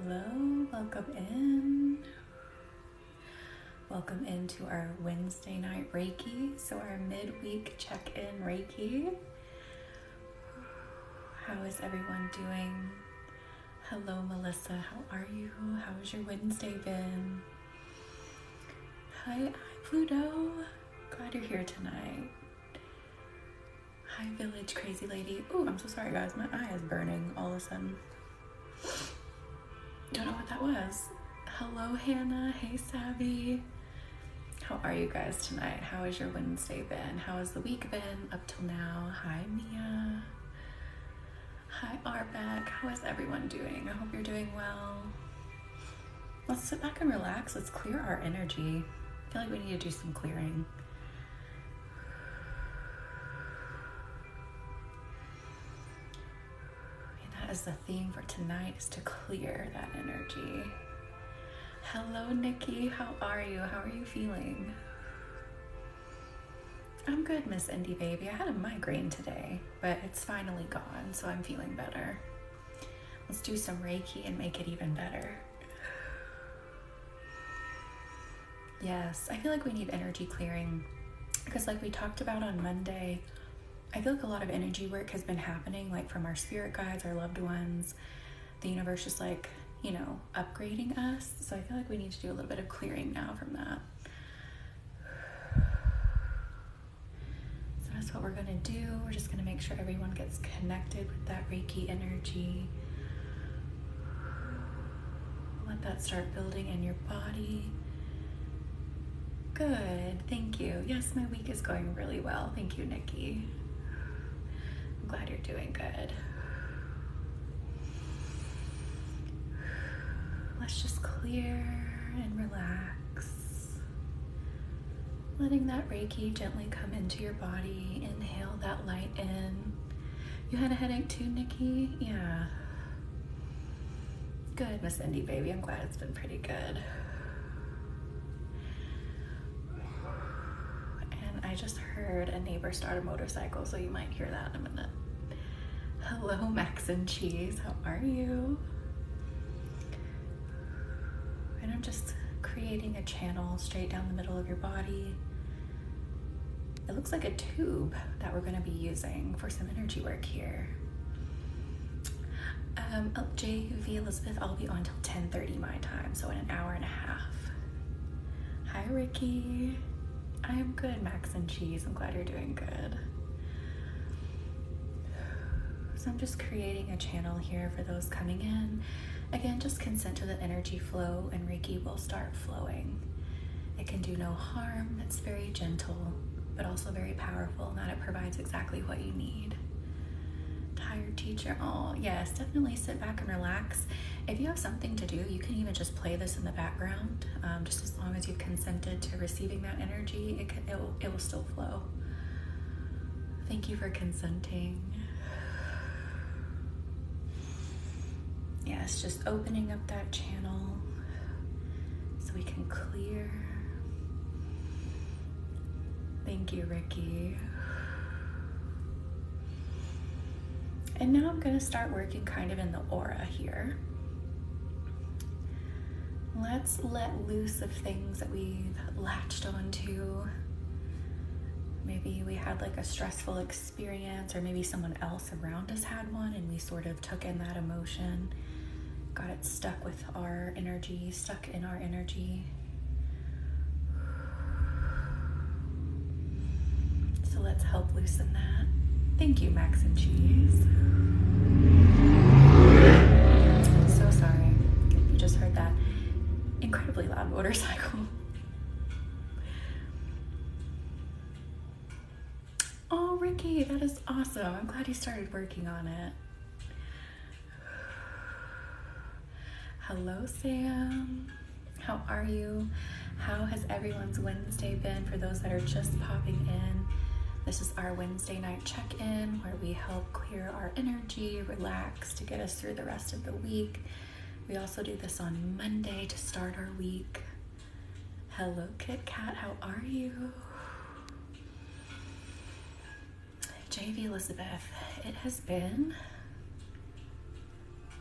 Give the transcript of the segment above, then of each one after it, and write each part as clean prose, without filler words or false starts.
Hello, welcome in. Welcome into our Wednesday night Reiki, so our midweek check-in Reiki. How is everyone doing? Hello, Melissa, how are you? How has your Wednesday been? Hi, Pluto. Glad you're here tonight. Hi, Village Crazy Lady. Oh, I'm so sorry, guys. My eye is burning all of a sudden. Don't know what that was. Hello, Hannah. Hey, Savvy. How are you guys tonight? How has your Wednesday been? How has the week been up till now? Hi, Mia. Hi, Arbeck. How is everyone doing? I hope you're doing well. Let's sit back and relax. Let's clear our energy. I feel like we need to do some clearing. As the theme for tonight is to clear that energy. Hello, Nikki. How are you? How are you feeling? I'm good, Miss Indie Baby. I had a migraine today, but it's finally gone, so I'm feeling better. Let's do some Reiki and make it even better. Yes, I feel like we need energy clearing because like we talked about on Monday, I feel like a lot of energy work has been happening, like from our spirit guides, our loved ones. The universe just like, upgrading us. So I feel like we need to do a little bit of clearing now from that. So that's what we're gonna do. We're just gonna make sure everyone gets connected with that Reiki energy. Let that start building in your body. Good, thank you. Yes, my week is going really well. Thank you, Nikki. I'm glad you're doing good. Let's just clear and relax. Letting that Reiki gently come into your body. Inhale that light in. You had a headache too, Nikki? Yeah. Good, Miss Indie Baby. I'm glad it's been pretty good. And I just heard a neighbor start a motorcycle, so you might hear that in a minute. Hello, Max and Cheese. How are you? And I'm just creating a channel straight down the middle of your body. It looks like a tube that we're going to be using for some energy work here. JV Elizabeth, I'll be on till 10:30 my time, so in an hour and a half. Hi, Ricky. I am good, Max and Cheese. I'm glad you're doing good. So I'm just creating a channel here for those coming in. Again, just consent to the energy flow and Reiki will start flowing. It can do no harm. It's very gentle, but also very powerful in that it provides exactly what you need. Tired teacher. Oh, yes, definitely sit back and relax. If you have something to do, you can even just play this in the background. Just as long as you've consented to receiving that energy, it will still flow. Thank you for consenting. Yes, just opening up that channel so we can clear. Thank you, Ricky. And now I'm going to start working kind of in the aura here. Let's let loose of things that we've latched onto. Maybe we had like a stressful experience, or maybe someone else around us had one and we sort of took in that emotion, got it stuck with our energy, stuck in our energy. So let's help loosen that. Thank you, Max and Cheese. So sorry. You just heard that incredibly loud motorcycle. Oh, Ricky, that is awesome. I'm glad you started working on it. Hello, Sam. How are you? How has everyone's Wednesday been? For those that are just popping in, this is our Wednesday night check-in where we help clear our energy, relax to get us through the rest of the week. We also do this on Monday to start our week. Hello, Kit Kat. How are you? JV Elizabeth, it has been,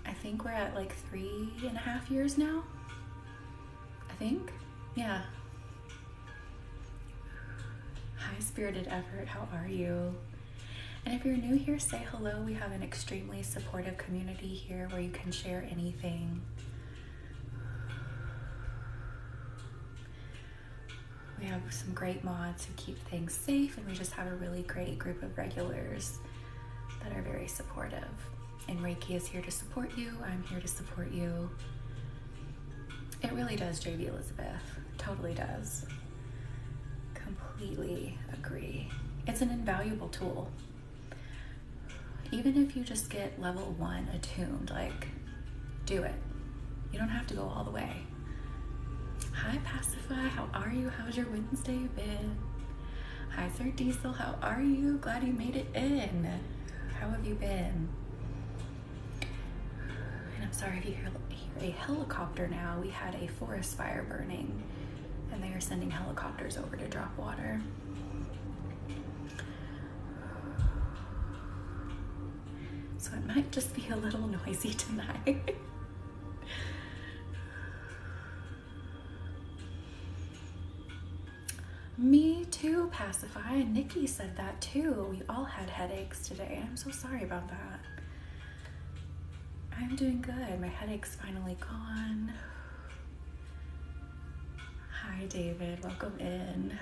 I think we're at like 3.5 years now. I think. Yeah. High spirited effort, how are you? And if you're new here, say hello. We have an extremely supportive community here where you can share anything. We have some great mods who keep things safe, and we just have a really great group of regulars that are very supportive. And Reiki is here to support you. I'm here to support you. It really does, JV Elizabeth. Totally does. Completely agree. It's an invaluable tool. Even if you just get level 1 attuned, like, do it. You don't have to go all the way. Hi, Pacify. How are you? How's your Wednesday been? Hi, Sir Diesel. How are you? Glad you made it in. How have you been? And I'm sorry if you hear a helicopter now. We had a forest fire burning, and they are sending helicopters over to drop water. So it might just be a little noisy tonight. Me too, Pacify. And Nikki said that too. We all had headaches today. I'm so sorry about that. I'm doing good. My headache's finally gone. Hi, David. Welcome in.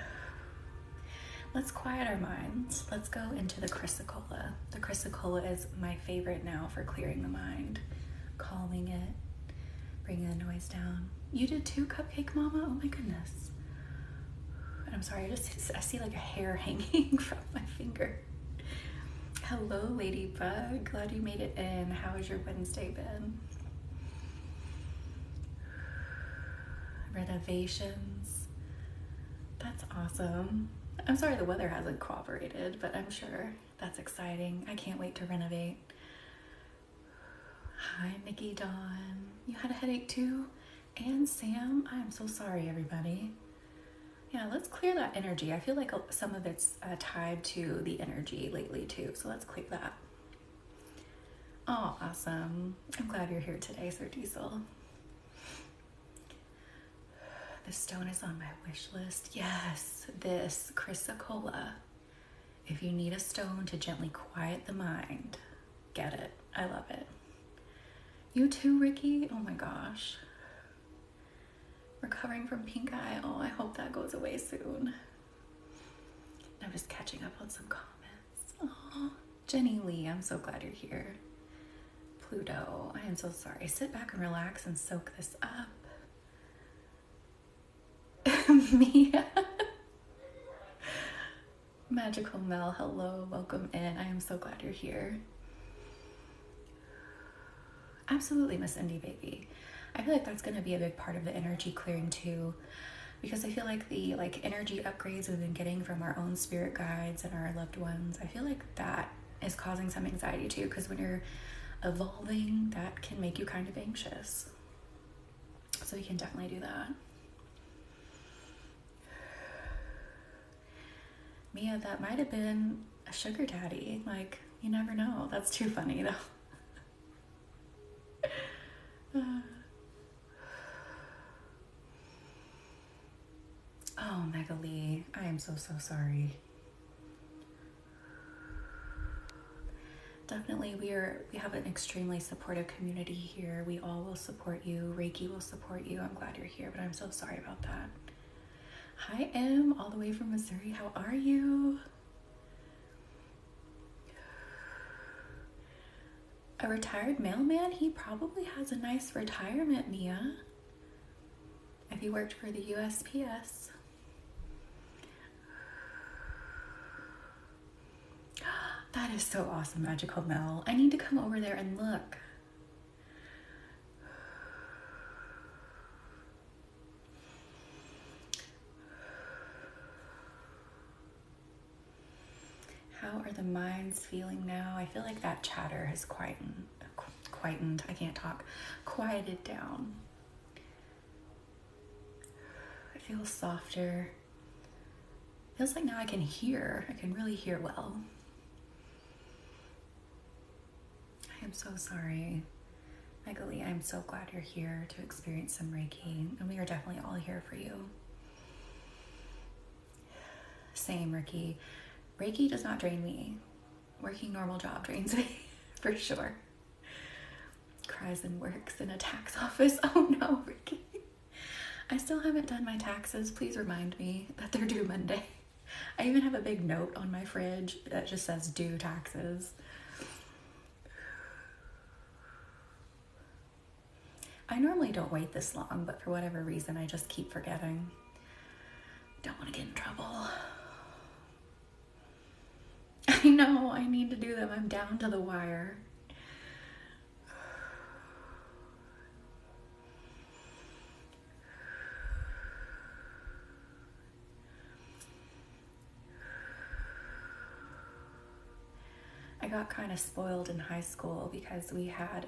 Let's quiet our minds. Let's go into the chrysocolla. The chrysocolla is my favorite now for clearing the mind, calming it, bringing the noise down. You did too, Cupcake Mama? Oh my goodness. And I'm sorry, I see like a hair hanging from my finger. Hello, Ladybug. Glad you made it in. How has your Wednesday been? Renovations. That's awesome. I'm sorry the weather hasn't cooperated, but I'm sure that's exciting. I can't wait to renovate. Hi, Nikki Dawn. You had a headache too? And Sam? I'm so sorry, everybody. Yeah, let's clear that energy. I feel like some of it's tied to the energy lately too, so let's clear that. Oh, awesome. I'm glad you're here today, Sir Diesel. The stone is on my wish list. Yes, this chrysocolla. If you need a stone to gently quiet the mind, get it. I love it. You too, Ricky? Oh my gosh. Recovering from pink eye. Oh, I hope that goes away soon. I'm just catching up on some comments. Oh, Jenny Lee, I'm so glad you're here. Pluto, I am so sorry. Sit back and relax and soak this up. Mia. Magical Mel, hello, welcome in. I am so glad you're here. Absolutely, Miss Indy Baby. I feel like that's going to be a big part of the energy clearing too, because I feel like the energy upgrades we've been getting from our own spirit guides and our loved ones, I feel like that is causing some anxiety too, because when you're evolving, that can make you kind of anxious. So you can definitely do that. Mia, that might have been a sugar daddy. Like, you never know. That's too funny though. Oh, Megalee, I am so sorry. Definitely, we have an extremely supportive community here. We all will support you. Reiki will support you. I'm glad you're here, but I'm so sorry about that. Hi, Em, all the way from Missouri. How are you? A retired mailman? He probably has a nice retirement, Mia. If he worked for the USPS. That is so awesome, Magical Mel. I need to come over there and look. How are the minds feeling now? I feel like that chatter has quietened, I can't talk, quieted down. It feels softer. Feels like now I can really hear well. I am so sorry. Megali, I'm so glad you're here to experience some Reiki, and we are definitely all here for you. Same, Ricky. Reiki does not drain me. Working normal job drains me, for sure. Cries and works in a tax office. Oh no, Ricky. I still haven't done my taxes. Please remind me that they're due Monday. I even have a big note on my fridge that just says due taxes. I normally don't wait this long, but for whatever reason, I just keep forgetting. Don't want to get in trouble. I know, I need to do them. I'm down to the wire. I got kind of spoiled in high school because we had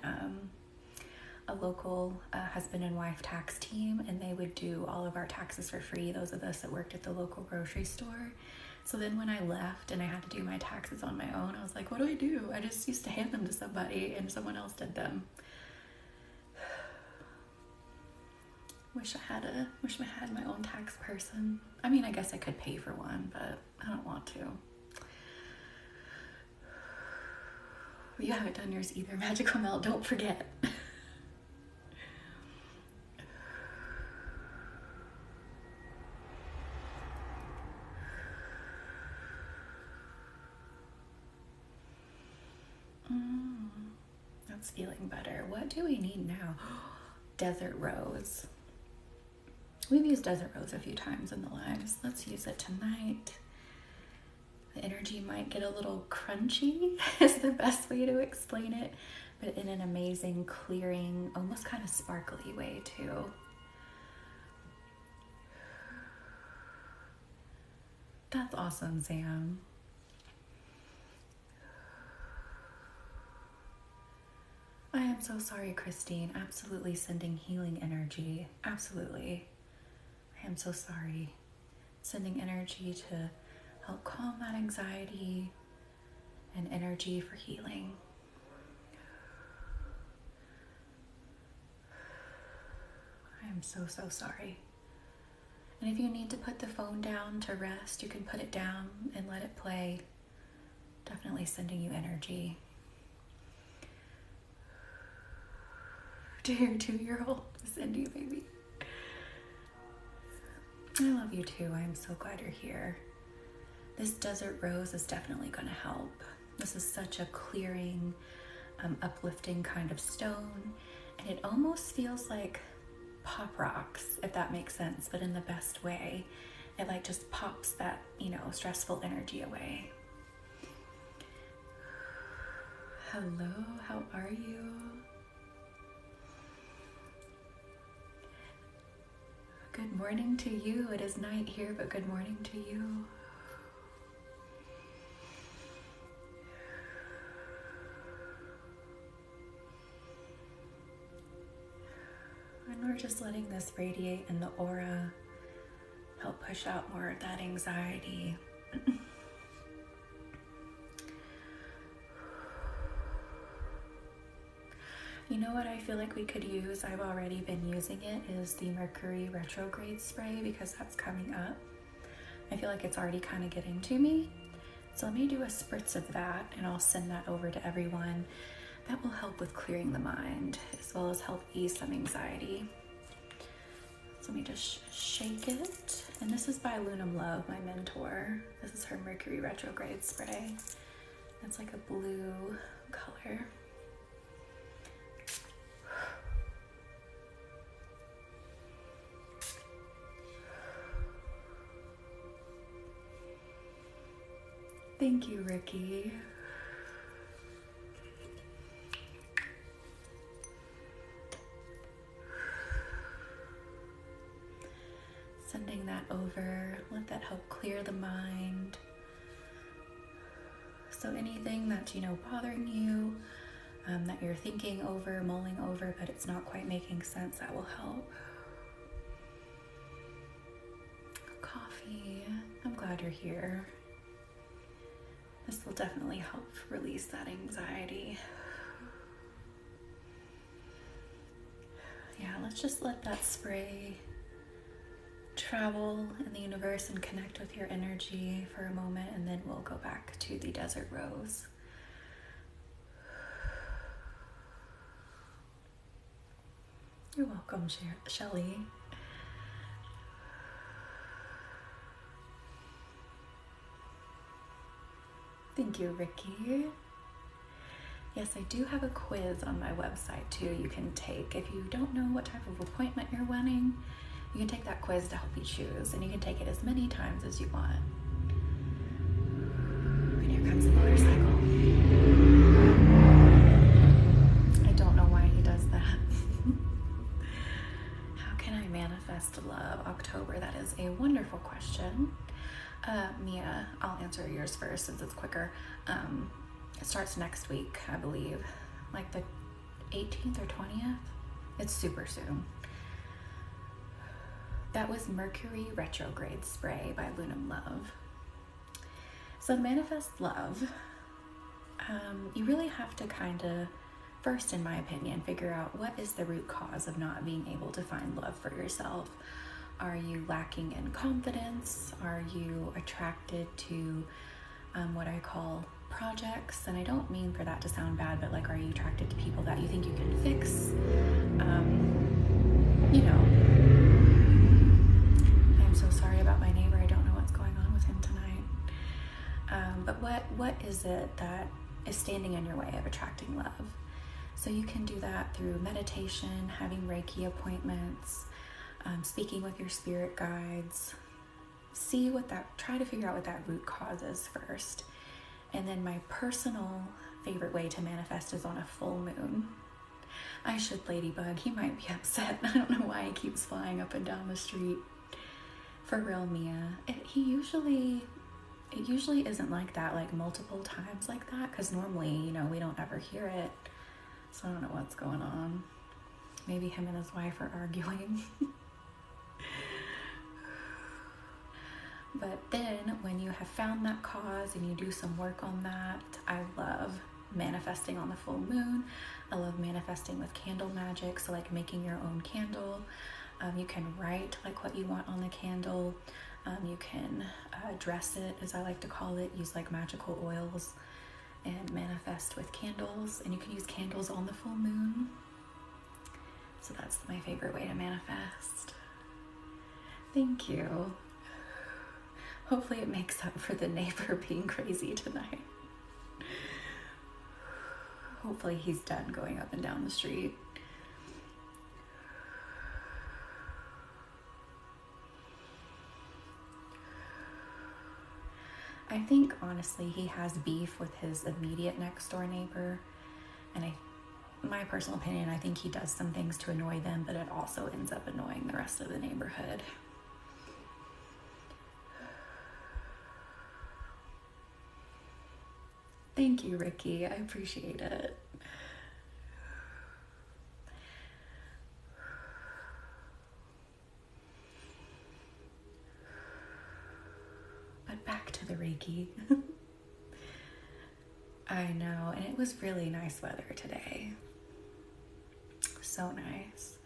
a local husband and wife tax team, and they would do all of our taxes for free, those of us that worked at the local grocery store. So then when I left and I had to do my taxes on my own, I was like, what do I do? I just used to hand them to somebody and someone else did them. Wish I had my own tax person. I mean, I guess I could pay for one, but I don't want to. You haven't done yours either, Magical Mel, don't forget. That's feeling better. What do we need now? Desert Rose. We've used Desert Rose a few times in the lives. Let's use it tonight. The energy might get a little crunchy is the best way to explain it, but in an amazing, clearing, almost kind of sparkly way too. That's awesome, Sam. I am so sorry, Christine. Absolutely sending healing energy. Absolutely. I am so sorry. Sending energy to help calm that anxiety and energy for healing. I am so, so sorry. And if you need to put the phone down to rest, you can put it down and let it play. Definitely sending you energy. To your 2-year-old, send you, baby. I love you too. I am so glad you're here. This Desert Rose is definitely going to help. This is such a clearing, uplifting kind of stone, and it almost feels like pop rocks, if that makes sense, but in the best way. It like just pops that, stressful energy away. Hello, how are you? Good morning to you. It is night here, but good morning to you. And we're just letting this radiate in the aura, help push out more of that anxiety. You know what I feel like we could use, I've already been using it, is the Mercury retrograde spray, because that's coming up. I feel like it's already kind of getting to me. So let me do a spritz of that, and I'll send that over to everyone. That will help with clearing the mind, as well as help ease some anxiety. So let me just shake it. And this is by Lunam Love, my mentor. This is her Mercury retrograde spray. It's like a blue color. Thank you, Ricky. Sending that over, let that help clear the mind. So anything that's, bothering you, that you're thinking over, mulling over, but it's not quite making sense, that will help. Coffee, I'm glad you're here. This will definitely help release that anxiety. let's just let that spray travel in the universe and connect with your energy for a moment, and then we'll go back to the desert rose. You're welcome, Shelley. Thank you, Ricky. Yes, I do have a quiz on my website too you can take. If you don't know what type of appointment you're wanting, you can take that quiz to help you choose, and you can take it as many times as you want. And here comes the motorcycle. I don't know why he does that. How can I manifest love? October, that is a wonderful question. Mia, I'll answer yours first since it's quicker. It starts next week, I believe, like the 18th or 20th. It's super soon. That was Mercury Retrograde Spray by Lunam Love. So to manifest love, you really have to kind of, first in my opinion, figure out what is the root cause of not being able to find love for yourself. Are you lacking in confidence? Are you attracted to what I call projects? And I don't mean for that to sound bad, but like, are you attracted to people that you think you can fix? I'm so sorry about my neighbor. I don't know what's going on with him tonight. But what is it that is standing in your way of attracting love? So you can do that through meditation, having Reiki appointments, speaking with your spirit guides. Try to figure out what that root cause is first. And then my personal favorite way to manifest is on a full moon. I should Ladybug. He might be upset. I don't know why he keeps flying up and down the street. For real, Mia. It usually isn't like that, like multiple times like that, because normally, we don't ever hear it. So I don't know what's going on. Maybe him and his wife are arguing. But then when you have found that cause and you do some work on that, I love manifesting on the full moon. I love manifesting with candle magic, so like making your own candle. You can write like what you want on the candle. You can dress it, as I like to call it, use like magical oils and manifest with candles. And you can use candles on the full moon. So that's my favorite way to manifest. Thank you. Hopefully it makes up for the neighbor being crazy tonight. Hopefully he's done going up and down the street. I think honestly he has beef with his immediate next door neighbor, and my personal opinion, I think he does some things to annoy them, but it also ends up annoying the rest of the neighborhood. Thank you, Ricky. I appreciate it. But back to the Reiki. I know, and it was really nice weather today. So nice.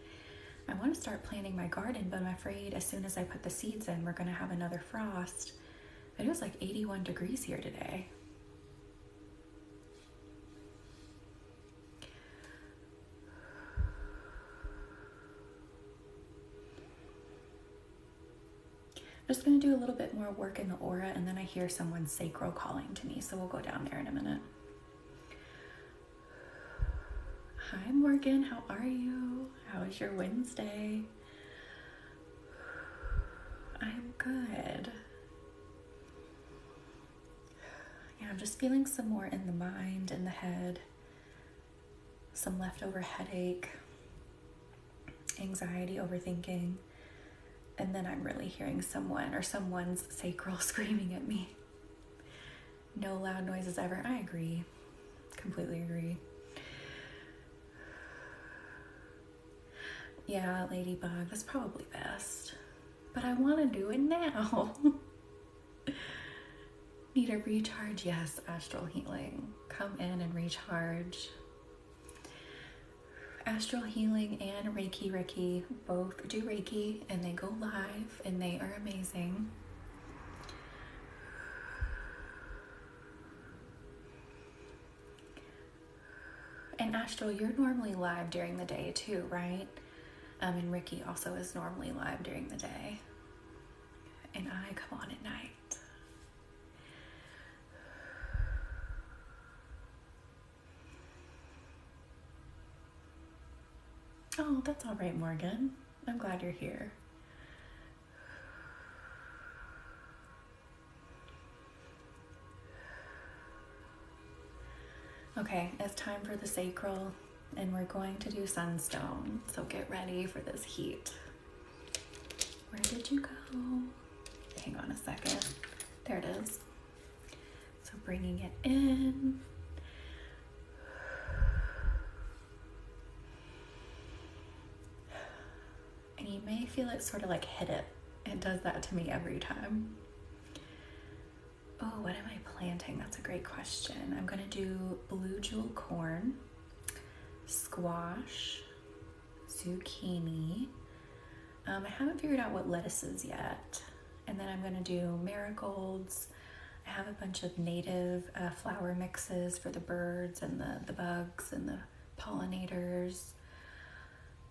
I want to start planting my garden, but I'm afraid as soon as I put the seeds in, we're going to have another frost. But it was like 81 degrees here today. I'm just going to do a little bit more work in the aura, and then I hear someone's sacral calling to me, so we'll go down there in a minute. Hi, Morgan. How are you? How was your Wednesday? I'm good. Yeah, I'm just feeling some more in the mind, in the head, some leftover headache, anxiety, overthinking. And then I'm really hearing someone's sacral screaming at me. No loud noises ever. I agree. Completely agree. Yeah, Ladybug, that's probably best. But I want to do it now. Need a recharge? Yes, astral healing. Come in and recharge. Astral Healing and Reiki Ricky both do Reiki, and they go live, and they are amazing. And Astral, you're normally live during the day too, right? And Ricky also is normally live during the day. And I come on at night. Oh, that's all right, Morgan. I'm glad you're here. Okay, it's time for the sacral, and we're going to do sunstone. So get ready for this heat. Where did you go? Hang on a second. There it is. So bringing it in. And you may feel it sort of like hit it. It does that to me every time. Oh, what am I planting? That's a great question. I'm gonna do blue jewel corn, squash, zucchini. I haven't figured out what lettuces yet. And then I'm gonna do marigolds. I have a bunch of native flower mixes for the birds and the bugs and the pollinators.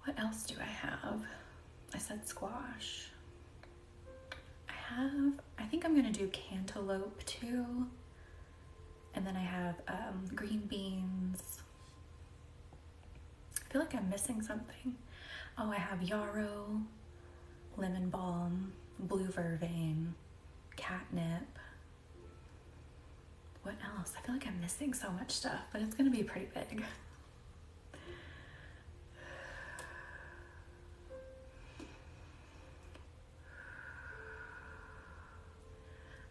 What else do I have? I said squash. I think I'm gonna do cantaloupe too. And then I have green beans. I feel like I'm missing something. Oh, I have yarrow, lemon balm, blue vervain, catnip. What else? I feel like I'm missing so much stuff, but it's gonna be pretty big.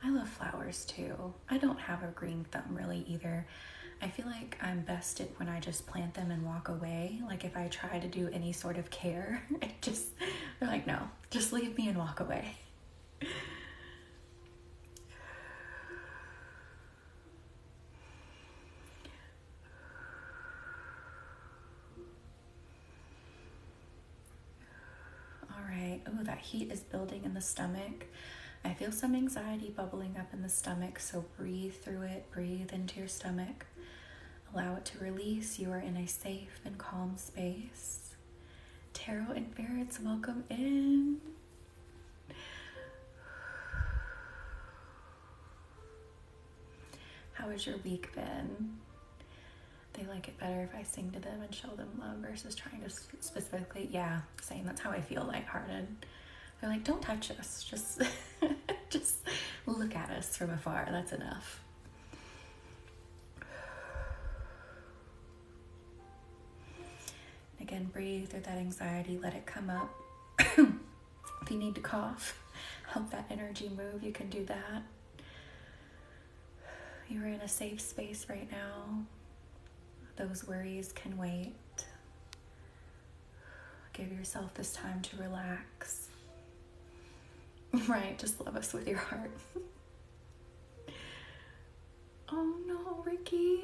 I love flowers too. I don't have a green thumb really either. I feel like I'm best at when I just plant them and walk away. Like if I try to do any sort of care, they're like, no, just leave me and walk away. All right, oh, that heat is building in the stomach. I feel some anxiety bubbling up in the stomach, so breathe through it, breathe into your stomach. Allow it to release. You are in a safe and calm space. Tarot and ferrets, welcome in. How has your week been? They like it better if I sing to them and show them love versus trying to specifically, yeah, same, that's how I feel, lighthearted. They're like, don't touch us, just just look at us from afar, that's enough. Again, breathe through that anxiety, let it come up. If you need to cough, help that energy move, you can do that. You're in a safe space right now. Those worries can wait. Give yourself this time to relax. Right, just love us with your heart. Oh no, Ricky.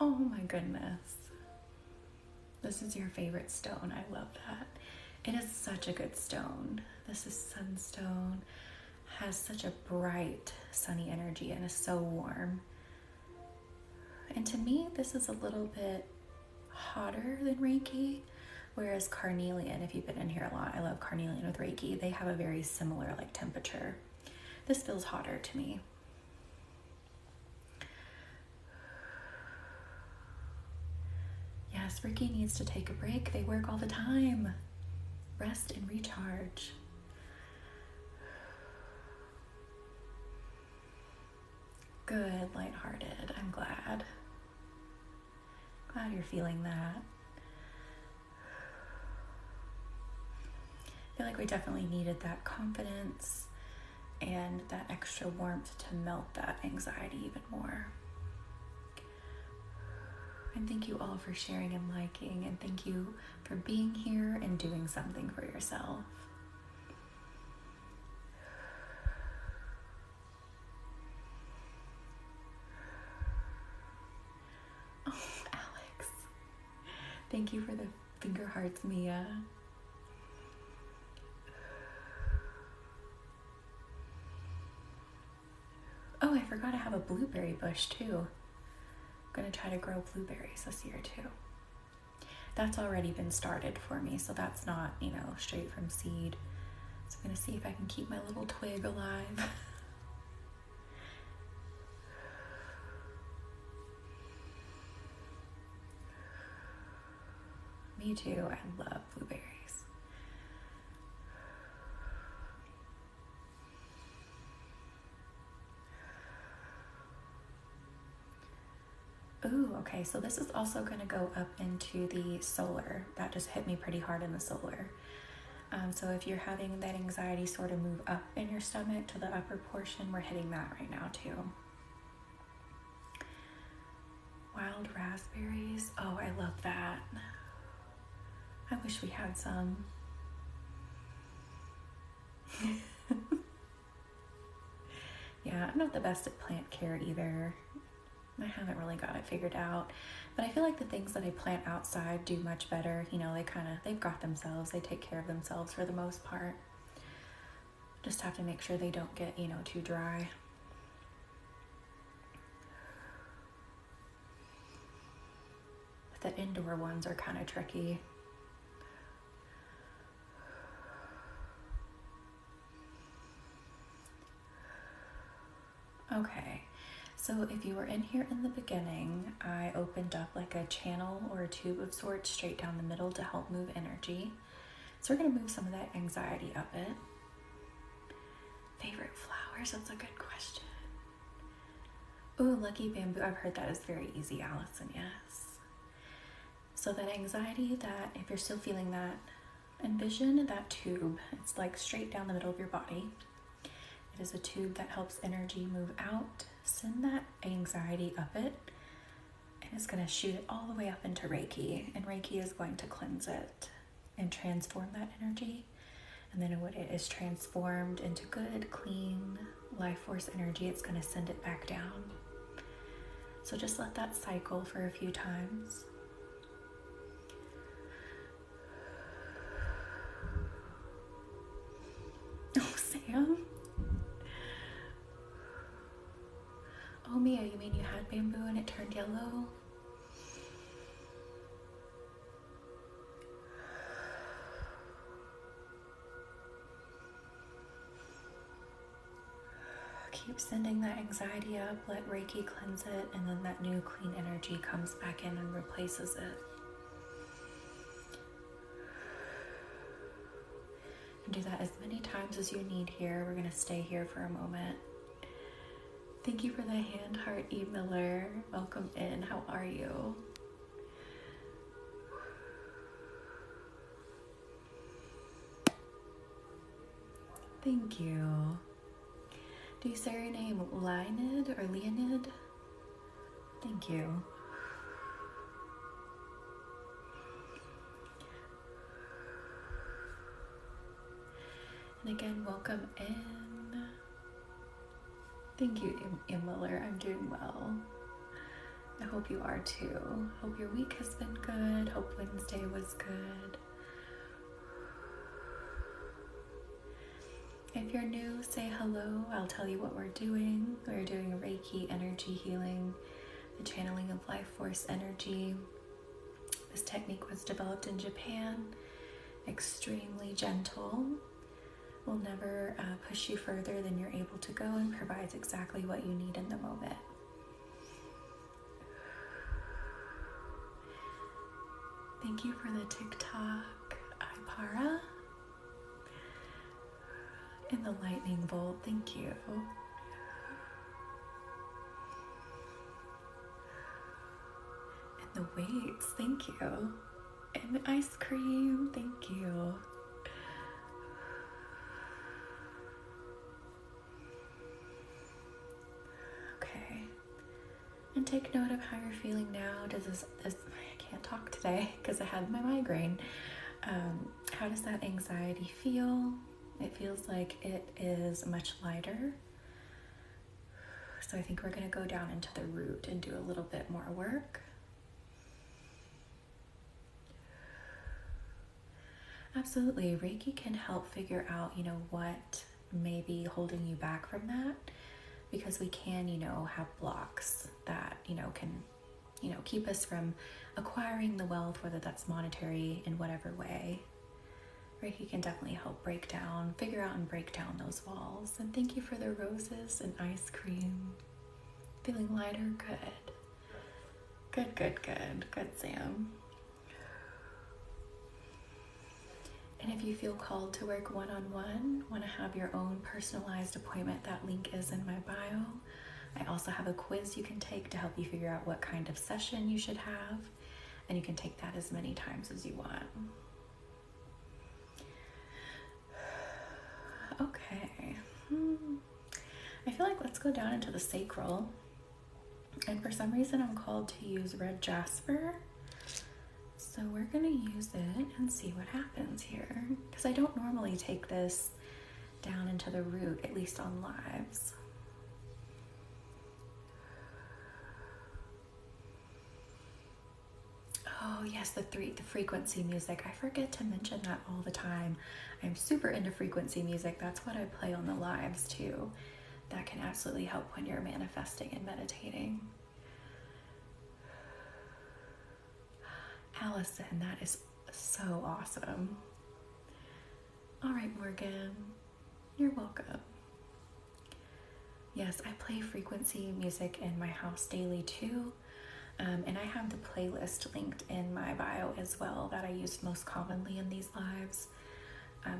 Oh my goodness. This is your favorite stone. I love that. It is such a good stone. This is sunstone. Has such a bright, sunny energy and is so warm. And to me, this is a little bit hotter than Reiki, whereas carnelian, if you've been in here a lot, I love carnelian with Reiki. They have a very similar like temperature. This feels hotter to me. Yes, Ricky needs to take a break. They work all the time. Rest and recharge. Good, lighthearted. I'm glad. Glad you're feeling that. I feel like we definitely needed that confidence and that extra warmth to melt that anxiety even more. And thank you all for sharing and liking, and thank you for being here and doing something for yourself. Oh, Alex. Thank you for the finger hearts, Mia. Oh, I forgot I have a blueberry bush too. I'm gonna try to grow blueberries this year too. That's already been started for me, so that's not, straight from seed. So I'm gonna see if I can keep my little twig alive. Me too, I love blueberries. Ooh, okay, so this is also gonna go up into the solar. That just hit me pretty hard in the solar. So if you're having that anxiety sort of move up in your stomach to the upper portion, we're hitting that right now too. Wild raspberries, oh, I love that. I wish we had some. Yeah, I'm not the best at plant care either. I haven't really got it figured out, but I feel like the things that I plant outside do much better. They've got themselves, they take care of themselves for the most part. Just have to make sure they don't get, too dry. But the indoor ones are kind of tricky. Okay. So if you were in here in the beginning, I opened up like a channel or a tube of sorts straight down the middle to help move energy. So we're going to move some of that anxiety up it. Favorite flowers? That's a good question. Ooh, lucky bamboo. I've heard that is very easy, Allison. Yes. So that anxiety, that if you're still feeling that, envision that tube. It's like straight down the middle of your body. It is a tube that helps energy move out. Send that anxiety up it, and it's going to shoot it all the way up into Reiki, and Reiki is going to cleanse it and transform that energy. And then when it is transformed into good, clean, life force energy, it's going to send it back down. So just let that cycle for a few times. Oh, Sam. Oh, Mia, you mean you had bamboo and it turned yellow? Keep sending that anxiety up, let Reiki cleanse it, and then that new clean energy comes back in and replaces it. And do that as many times as you need here. We're going to stay here for a moment. Thank you for the hand heart, E. Miller. Welcome in. How are you? Thank you. Do you say your name Leonid or Leonid? Thank you. And again, welcome in. Thank you, E. Miller. I'm doing well. I hope you are too. Hope your week has been good. Hope Wednesday was good. If you're new, say hello. I'll tell you what we're doing. We're doing Reiki energy healing, the channeling of life force energy. This technique was developed in Japan. Extremely gentle. Will never push you further than you're able to go, and provides exactly what you need in the moment. Thank you for the TikTok, Ipara. And the lightning bolt, thank you. And the weights, thank you. And the ice cream, thank you. Okay. And take note of how you're feeling now. Does this I can't talk today because I had my migraine. How does that anxiety feel? It feels like it is much lighter. So I think we're going to go down into the root and do a little bit more work. Absolutely. Reiki can help figure out, what may be holding you back from that, because we can, have blocks that, can, keep us from acquiring the wealth, whether that's monetary in whatever way. Reiki can definitely help figure out and break down those walls. And thank you for the roses and ice cream. Feeling lighter? Good. Good, good, good. Good, Sam. And if you feel called to work one-on-one, want to have your own personalized appointment, that link is in my bio. I also have a quiz you can take to help you figure out what kind of session you should have. And you can take that as many times as you want. Okay. I feel like let's go down into the sacral. And for some reason I'm called to use red jasper. So we're gonna use it and see what happens here. Because I don't normally take this down into the root, at least on lives. Oh yes, the frequency music. I forget to mention that all the time. I'm super into frequency music. That's what I play on the lives too. That can absolutely help when you're manifesting and meditating. Allison, that is so awesome. All right, Morgan, you're welcome. Yes, I play frequency music in my house daily too. And I have the playlist linked in my bio as well that I use most commonly in these lives.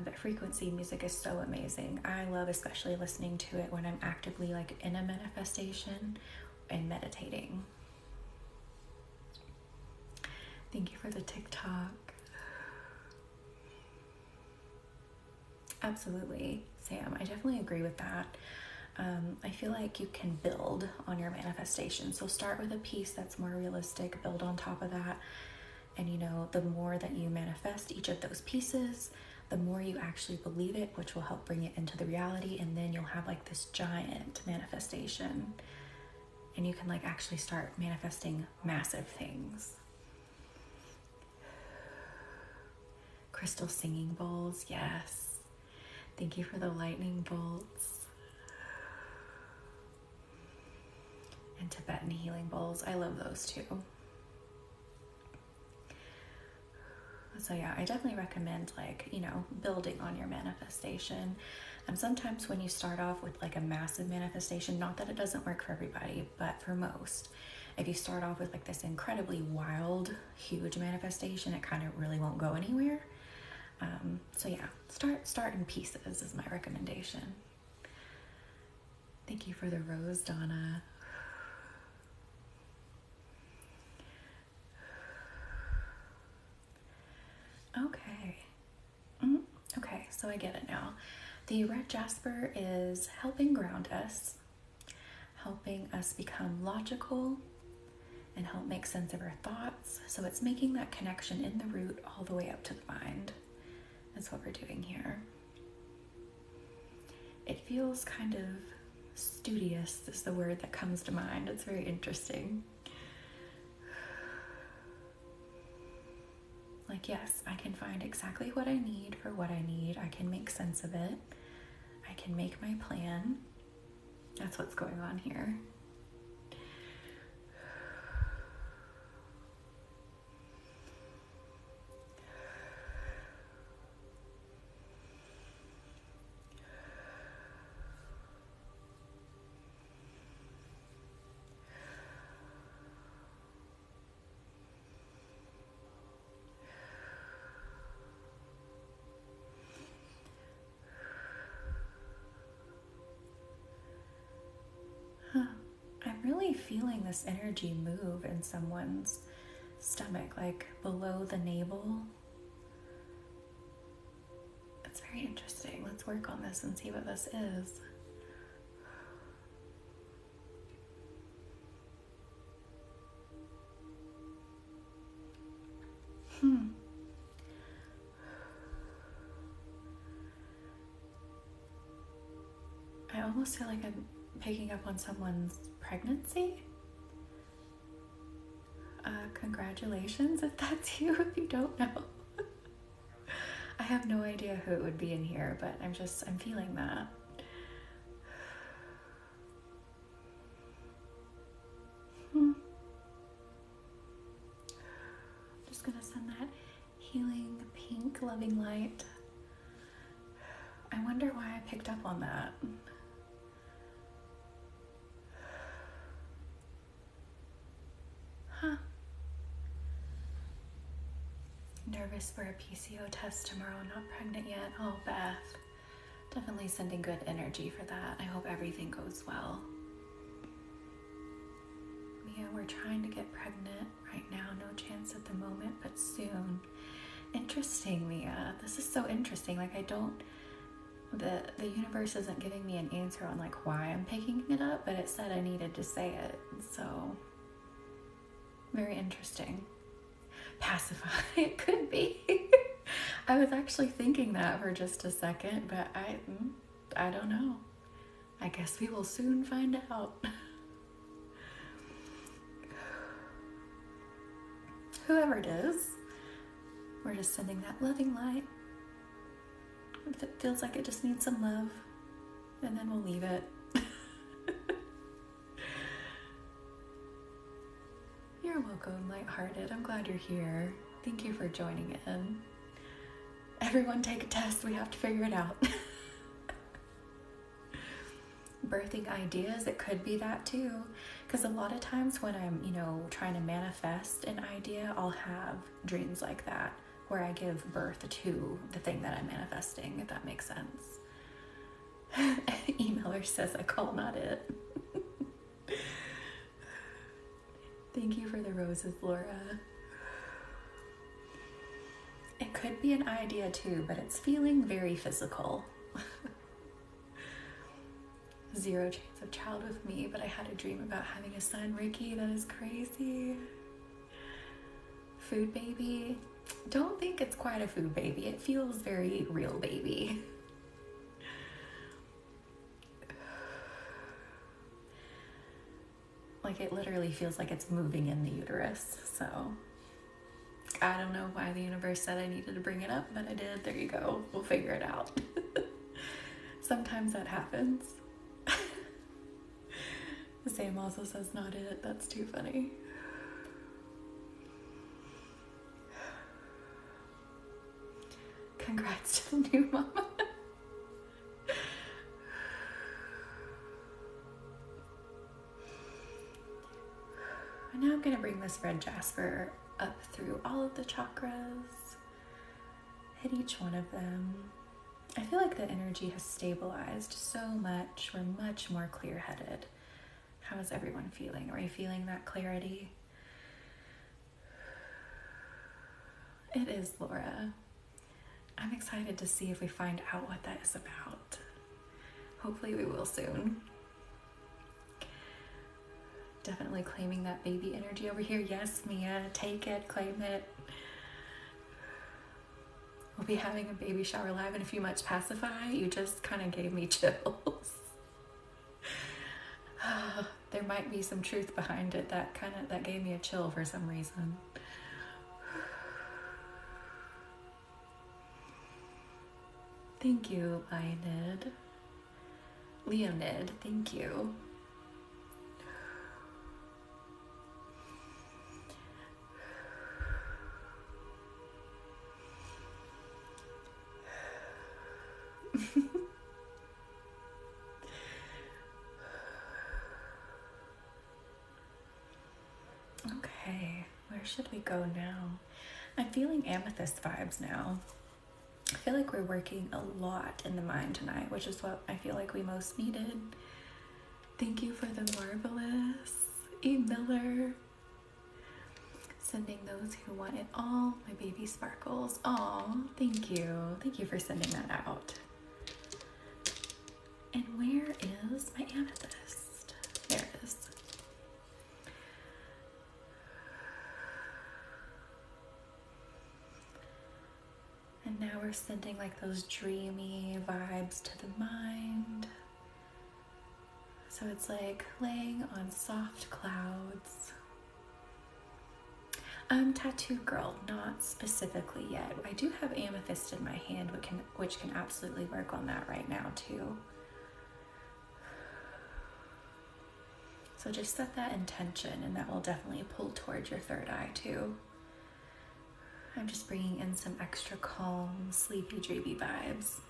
But frequency music is so amazing. I love especially listening to it when I'm actively like in a manifestation and meditating. Thank you for the TikTok. Absolutely, Sam. I definitely agree with that. I feel like you can build on your manifestation. So start with a piece that's more realistic, build on top of that. And the more that you manifest each of those pieces, the more you actually believe it, which will help bring it into the reality. And then you'll have like this giant manifestation. And you can like actually start manifesting massive things. Crystal singing bowls, yes. Thank you for the lightning bolts. And Tibetan healing bowls. I love those too. So yeah, I definitely recommend building on your manifestation. Sometimes when you start off with like a massive manifestation, not that it doesn't work for everybody, but for most, if you start off with like this incredibly wild, huge manifestation, it kind of really won't go anywhere. So yeah, start in pieces is my recommendation. Thank you for the rose, Donna. Okay. Okay, so I get it now. The red jasper is helping ground us, helping us become logical, and help make sense of our thoughts. So it's making that connection in the root all the way up to the mind. That's what we're doing here. It feels kind of studious is the word that comes to mind. It's very interesting. Like, yes, I can find exactly what I need for what I need. I can make sense of it. I can make my plan. That's what's going on here. I'm really feeling this energy move in someone's stomach, like below the navel. It's very interesting. Let's work on this and see what this is. I almost feel like I'm picking up on someone's pregnancy. Congratulations if that's you, if you don't know. I have no idea who it would be in here, but I'm feeling that. Just gonna send that healing pink loving light. I wonder why I picked up on that. Huh. Nervous for a PCO test tomorrow, not pregnant yet. Oh, Beth. Definitely sending good energy for that. I hope everything goes well. Mia, we're trying to get pregnant right now. No chance at the moment, but soon. Interesting, Mia. This is so interesting. Like, the universe isn't giving me an answer on like why I'm picking it up, but it said I needed to say it. So, very interesting. Pacify. It could be. I was actually thinking that for just a second, but I don't know. I guess we will soon find out. Whoever it is, we're just sending that loving light. If it feels like it just needs some love, and then we'll leave it. You're welcome, lighthearted. I'm glad you're here. Thank you for joining in. Everyone take a test. We have to figure it out. Birthing ideas, it could be that too. Because a lot of times when I'm, trying to manifest an idea, I'll have dreams like that, where I give birth to the thing that I'm manifesting, if that makes sense. Emailer says I call not it. Thank you for the roses, Laura. It could be an idea too, but it's feeling very physical. 0 chance of child with me, but I had a dream about having a son, Reiki. That is crazy. Food baby. Don't think it's quite a food baby. It feels very real baby. Like it literally feels like it's moving in the uterus. So I don't know why the universe said I needed to bring it up, but I did. There you go. We'll figure it out. Sometimes that happens. Sam also says not it. That's too funny. Congrats to the new mama. And now I'm going to bring this red jasper up through all of the chakras. Hit each one of them. I feel like the energy has stabilized so much. We're much more clear-headed. How is everyone feeling? Are you feeling that clarity? It is, Laura. I'm excited to see if we find out what that is about. Hopefully we will soon. Definitely claiming that baby energy over here. Yes, Mia, take it, claim it. We'll be having a baby shower live in a few months. Pacify, you just kind of gave me chills. There might be some truth behind it. That gave me a chill for some reason. Thank you, Leonid, thank you. Okay, where should we go now? I'm feeling amethyst vibes now. I feel like we're working a lot in the mind tonight, which is what I feel like we most needed. Thank you for the marvelous E. Miller. Sending those who want it all. My baby sparkles. Aw, thank you. Thank you for sending that out. And where is my amethyst? There it is. And now we're sending like those dreamy vibes to the mind. So it's like laying on soft clouds. Tattoo girl, not specifically yet. I do have amethyst in my hand, which can absolutely work on that right now too. So just set that intention, and that will definitely pull towards your third eye too. I'm just bringing in some extra calm, sleepy, dreamy vibes.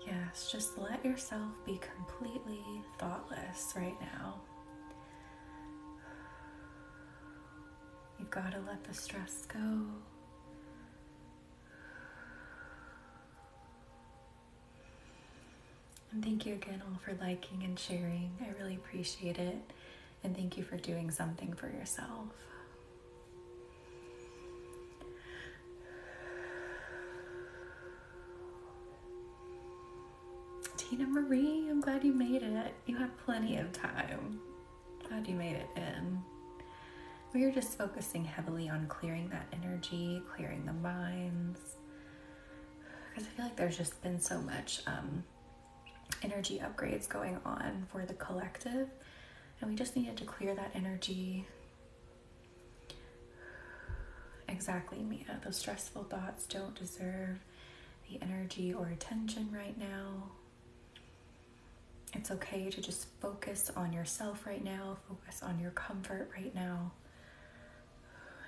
Yes, just let yourself be completely thoughtless right now. You've got to let the stress go. And thank you again all for liking and sharing. I really appreciate it. And thank you for doing something for yourself. Tina Marie, I'm glad you made it. You have plenty of time. Glad you made it in. We are just focusing heavily on clearing that energy, clearing the minds. Because I feel like there's just been so much energy upgrades going on for the collective. And we just needed to clear that energy. Exactly, Mia. Those stressful thoughts don't deserve the energy or attention right now. It's okay to just focus on yourself right now, focus on your comfort right now.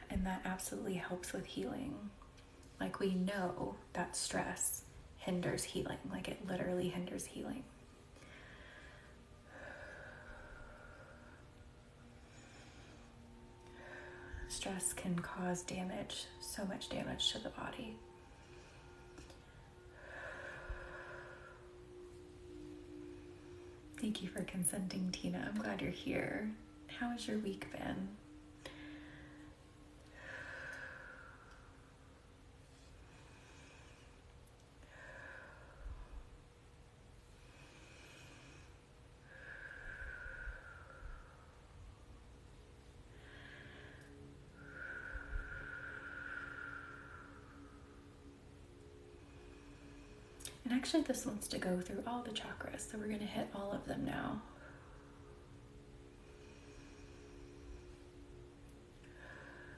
And that absolutely helps with healing. Like, we know that stress hinders healing, like it literally hinders healing. Stress can cause damage, so much damage to the body. Thank you for consenting, Tina. I'm glad you're here. How has your week been? And actually this wants to go through all the chakras, so we're going to hit all of them now.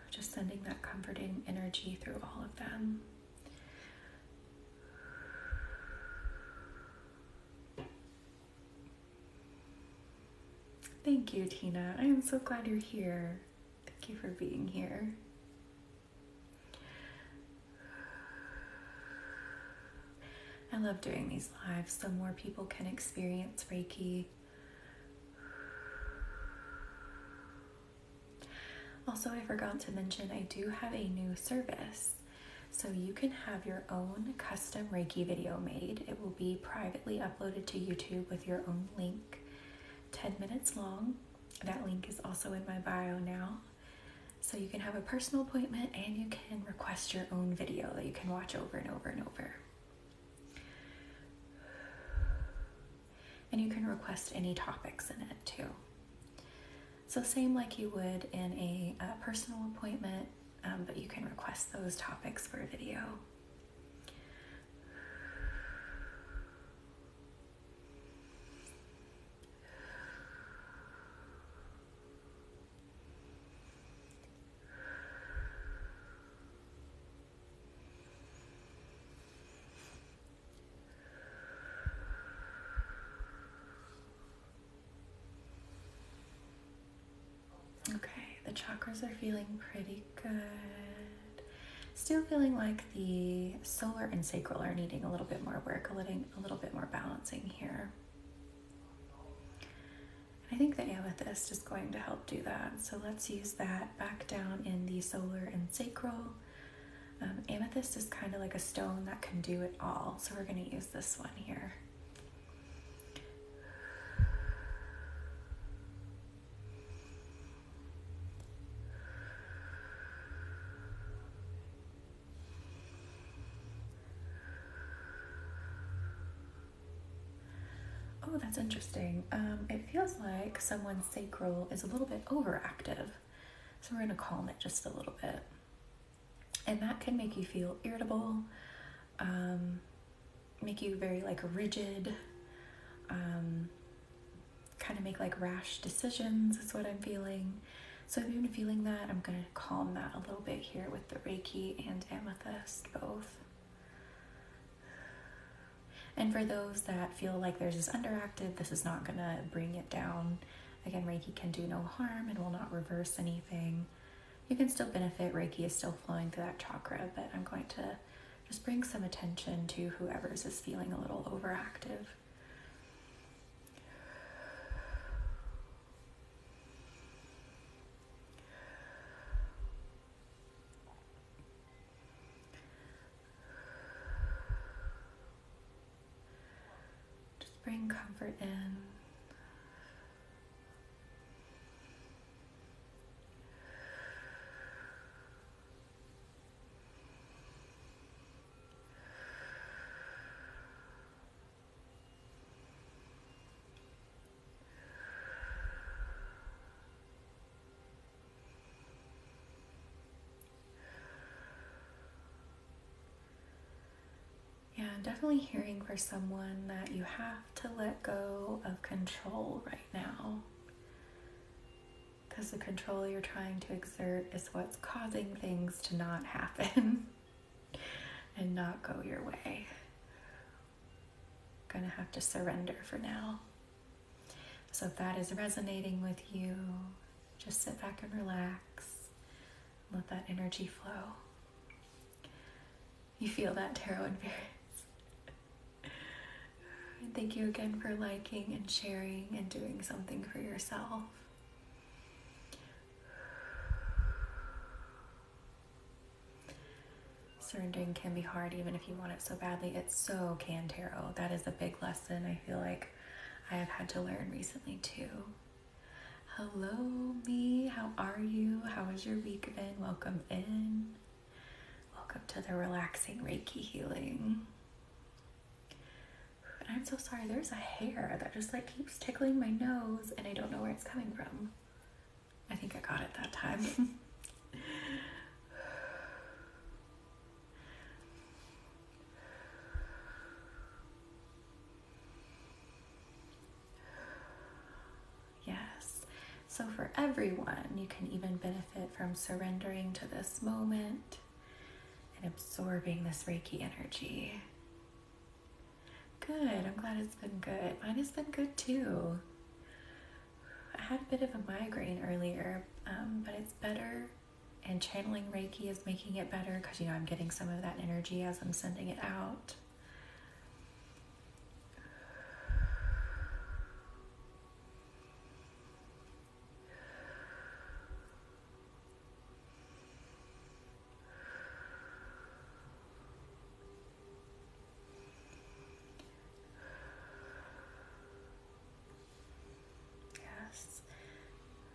Just sending that comforting energy through all of them. Thank you, Tina. I am so glad you're here. Thank you for being here. I love doing these lives so more people can experience Reiki. Also, I forgot to mention I do have a new service. So you can have your own custom Reiki video made. It will be privately uploaded to YouTube with your own link, 10 minutes long. That link is also in my bio now. So you can have a personal appointment and you can request your own video that you can watch over and over and over. And you can request any topics in it too. So same like you would in a personal appointment, but you can request those topics for a video. Okay, the chakras are feeling pretty good. Still feeling like the solar and sacral are needing a little bit more work, a little bit more balancing here. I think the amethyst is going to help do that. So let's use that back down in the solar and sacral. Amethyst is kind of like a stone that can do it all. So we're going to use this one here. Oh, that's interesting. It feels like someone's sacral is a little bit overactive. So we're going to calm it just a little bit. And that can make you feel irritable, make you very like rigid, kind of make like rash decisions is what I'm feeling. So if you've been feeling that, I'm going to calm that a little bit here with the Reiki and Amethyst both. And for those that feel like theirs is underactive, this is not going to bring it down. Again, Reiki can do no harm and will not reverse anything. You can still benefit. Reiki is still flowing through that chakra, but I'm going to just bring some attention to whoever's is feeling a little overactive. Just bring comfort in. Yeah, definitely hearing for someone that you have to let go of control right now. Because the control you're trying to exert is what's causing things to not happen and not go your way. Gonna have to surrender for now. So if that is resonating with you, just sit back and relax. Let that energy flow. You feel that, tarot and fairies. And thank you again for liking and sharing and doing something for yourself. Surrendering can be hard even if you want it so badly. It so can, tarot. That is a big lesson I feel like I have had to learn recently too. Hello, me. How are you? How has your week been? Welcome in. Welcome to the relaxing Reiki healing. And I'm so sorry, there's a hair that just like keeps tickling my nose and I don't know where it's coming from. I think I got it that time. Yes. So for everyone, you can even benefit from surrendering to this moment and absorbing this Reiki energy. Good. I'm glad it's been good. Mine has been good too. I had a bit of a migraine earlier, but it's better. And channeling Reiki is making it better because, I'm getting some of that energy as I'm sending it out.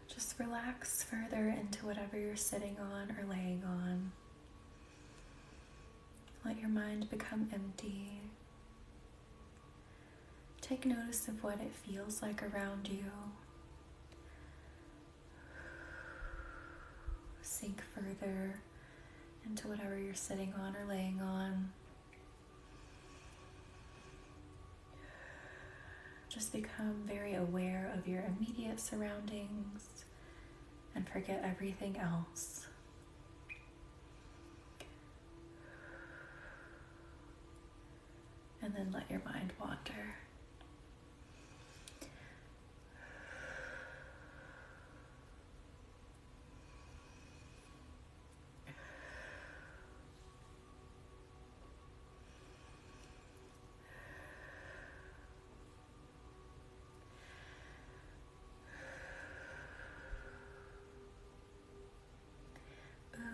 Just relax further into whatever you're sitting on or laying on. Let your mind become empty. Take notice of what it feels like around you. Sink further into whatever you're sitting on or laying on. Just become very aware of your immediate surroundings and forget everything else. And then let your mind wander.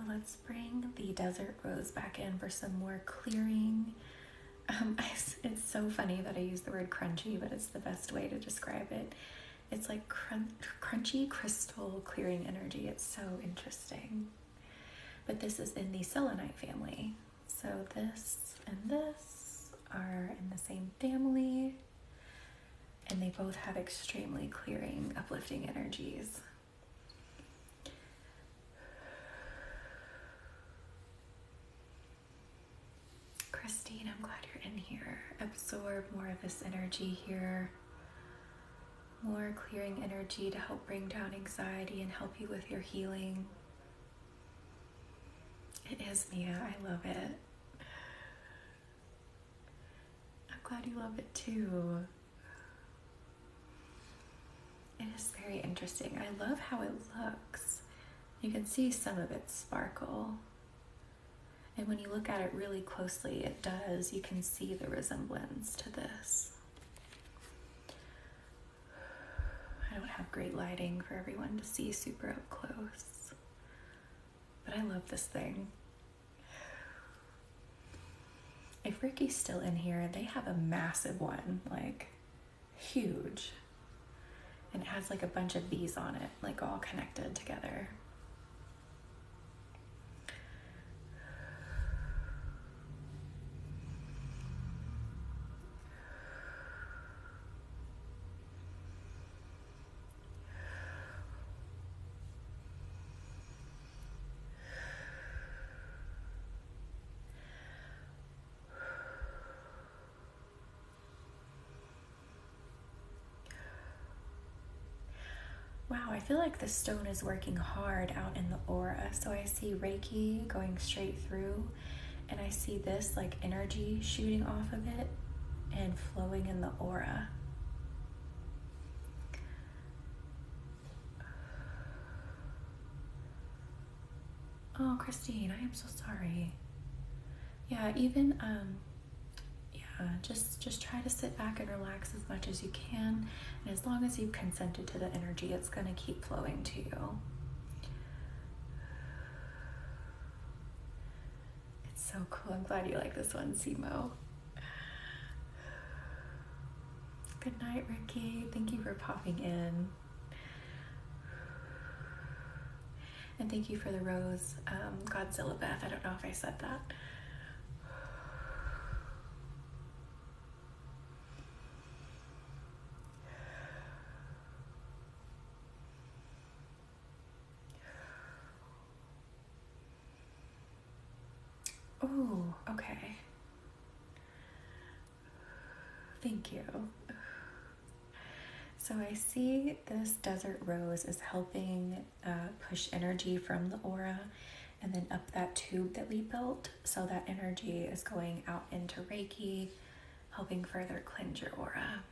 Let's bring the desert rose back in for some more clearing. It's so funny that I use the word crunchy, but it's the best way to describe it. It's like crunchy crystal clearing energy. It's so interesting. But this is in the selenite family. So this and this are in the same family. And both have extremely clearing, uplifting energies. Christine, I'm glad you're in here. Absorb more of this energy here. More clearing energy to help bring down anxiety and help you with your healing. It is, Mia. I love it. I'm glad you love it too. It is very interesting. I love how it looks. You can see some of it sparkle. And when you look at it really closely, it does. You can see the resemblance to this. I don't have great lighting for everyone to see super up close. But I love this thing. If Reiki's still in here, they have a massive one, like huge. And it has like a bunch of these on it, like all connected together. Wow, I feel like the stone is working hard out in the aura. So I see Reiki going straight through, and I see this like energy shooting off of it and flowing in the aura. Oh, Christine, I am so sorry. Yeah, even just try to sit back and relax as much as you can, and as long as you've consented to the energy, it's going to keep flowing to you. It's so cool. I'm glad you like this one, Simo. Good night, Ricky. Thank you for popping in. And thank you for the rose, Godzilla Beth. I don't know if I said that. Oh, okay. Thank you. So I see this desert rose is helping push energy from the aura and then up that tube that we built. So that energy is going out into Reiki, helping further cleanse your aura.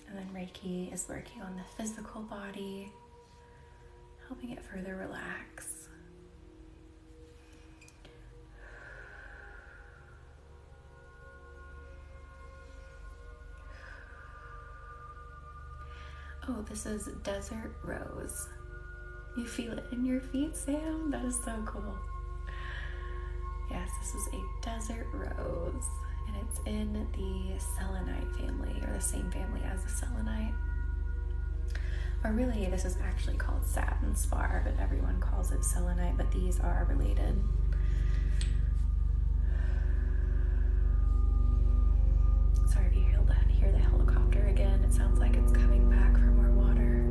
And then Reiki is working on the physical body, helping it further relax. Oh, this is Desert Rose. You feel it in your feet, Sam? That is so cool. Yes, this is a Desert Rose, and it's in the selenite family, or the same family as the selenite. Or really, this is actually called satin spar, but everyone calls it selenite, but these are related. Sorry if you hear the helicopter again. It sounds like it's coming back for more water.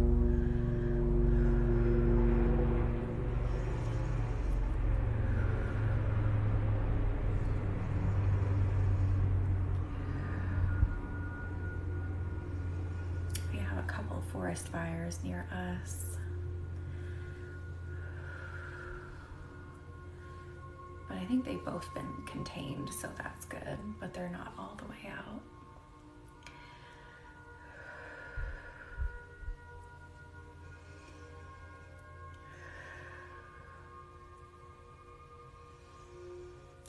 We have a couple forest fires near us. But I think they've both been contained, so that's good, but they're not all the way out.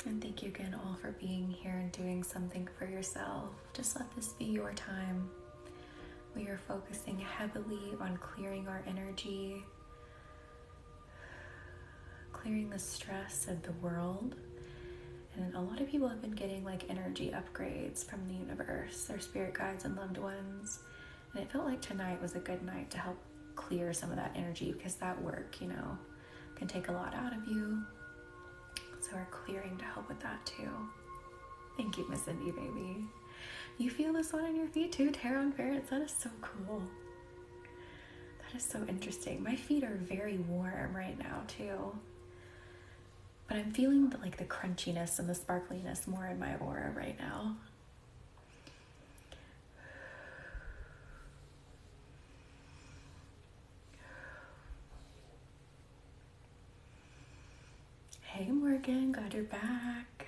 And thank you again all for being here and doing something for yourself. Just let this be your time. We are focusing heavily on clearing our energy, clearing the stress of the world. And a lot of people have been getting like energy upgrades from the universe, their spirit guides and loved ones. And it felt like tonight was a good night to help clear some of that energy, because that work, can take a lot out of you. So are clearing to help with that too. Thank you, Miss Cindy, baby. You feel this one on your feet too, Tarot Ferrets? That is so cool. That is so interesting. My feet are very warm right now too. But I'm feeling like the crunchiness and the sparkliness more in my aura right now. Hey Morgan, glad you're back.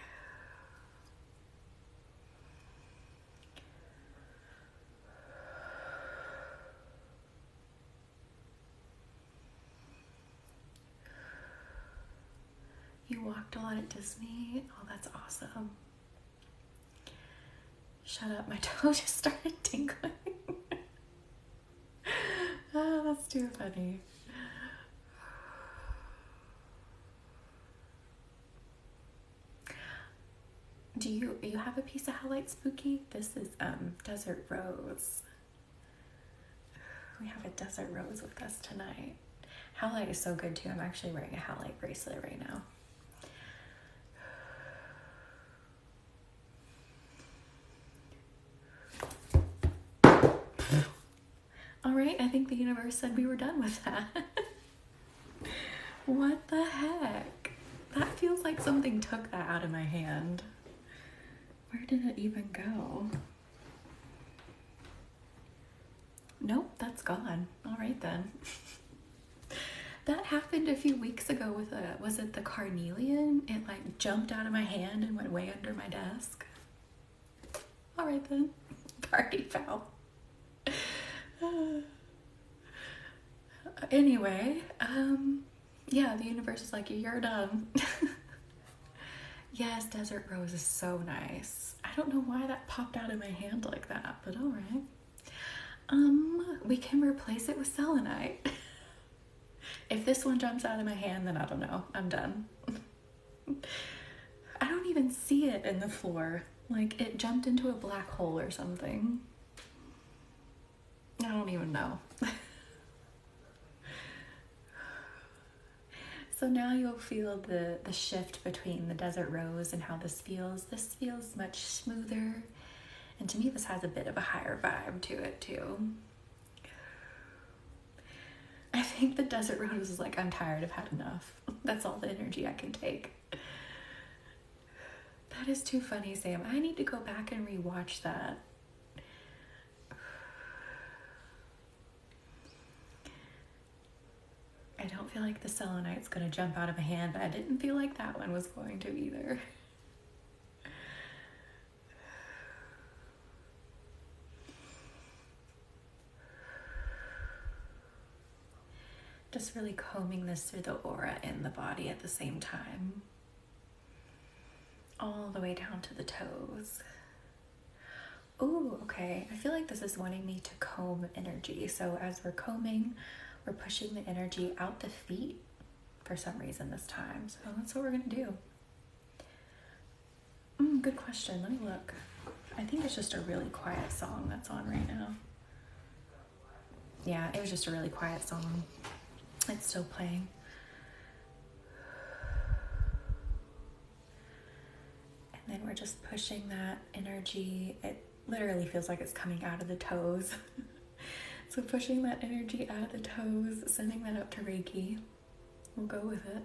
You walked a lot at Disney? Oh, that's awesome. Shut up, my toe just started tingling. Oh, that's too funny. Do you have a piece of Howlite Spooky? This is Desert Rose. We have a Desert Rose with us tonight. Howlite is so good too. I'm actually wearing a Howlite bracelet right now. All right, I think the universe said we were done with that. What the heck? That feels like something took that out of my hand. Where did it even go? Nope, that's gone. All right then. That happened a few weeks ago with was it the carnelian? It like jumped out of my hand and went way under my desk. All right then. Party foul. Anyway, yeah, the universe is like, you're done. Yes, Desert Rose is so nice. I don't know why that popped out of my hand like that, but all right. We can replace it with selenite. If this one jumps out of my hand, then I don't know. I'm done. I don't even see it in the floor. Like, it jumped into a black hole or something. I don't even know. So now you'll feel the shift between the Desert Rose and how this feels. This feels much smoother. And to me, this has a bit of a higher vibe to it too. I think the Desert Rose is like, I'm tired, I've had enough. That's all the energy I can take. That is too funny, Sam. I need to go back and rewatch that. I don't feel like the selenite's gonna jump out of my hand, but I didn't feel like that one was going to either. Just really combing this through the aura and the body at the same time. All the way down to the toes. Ooh, okay. I feel like this is wanting me to comb energy. So as we're combing, we're pushing the energy out the feet for some reason this time. So that's what we're gonna do. Good question. Let me look. I think it's just a really quiet song that's on right now. Yeah, it was just a really quiet song. It's still playing. And then we're just pushing that energy. It literally feels like it's coming out of the toes. So pushing that energy out of the toes, sending that up to Reiki. We'll go with it.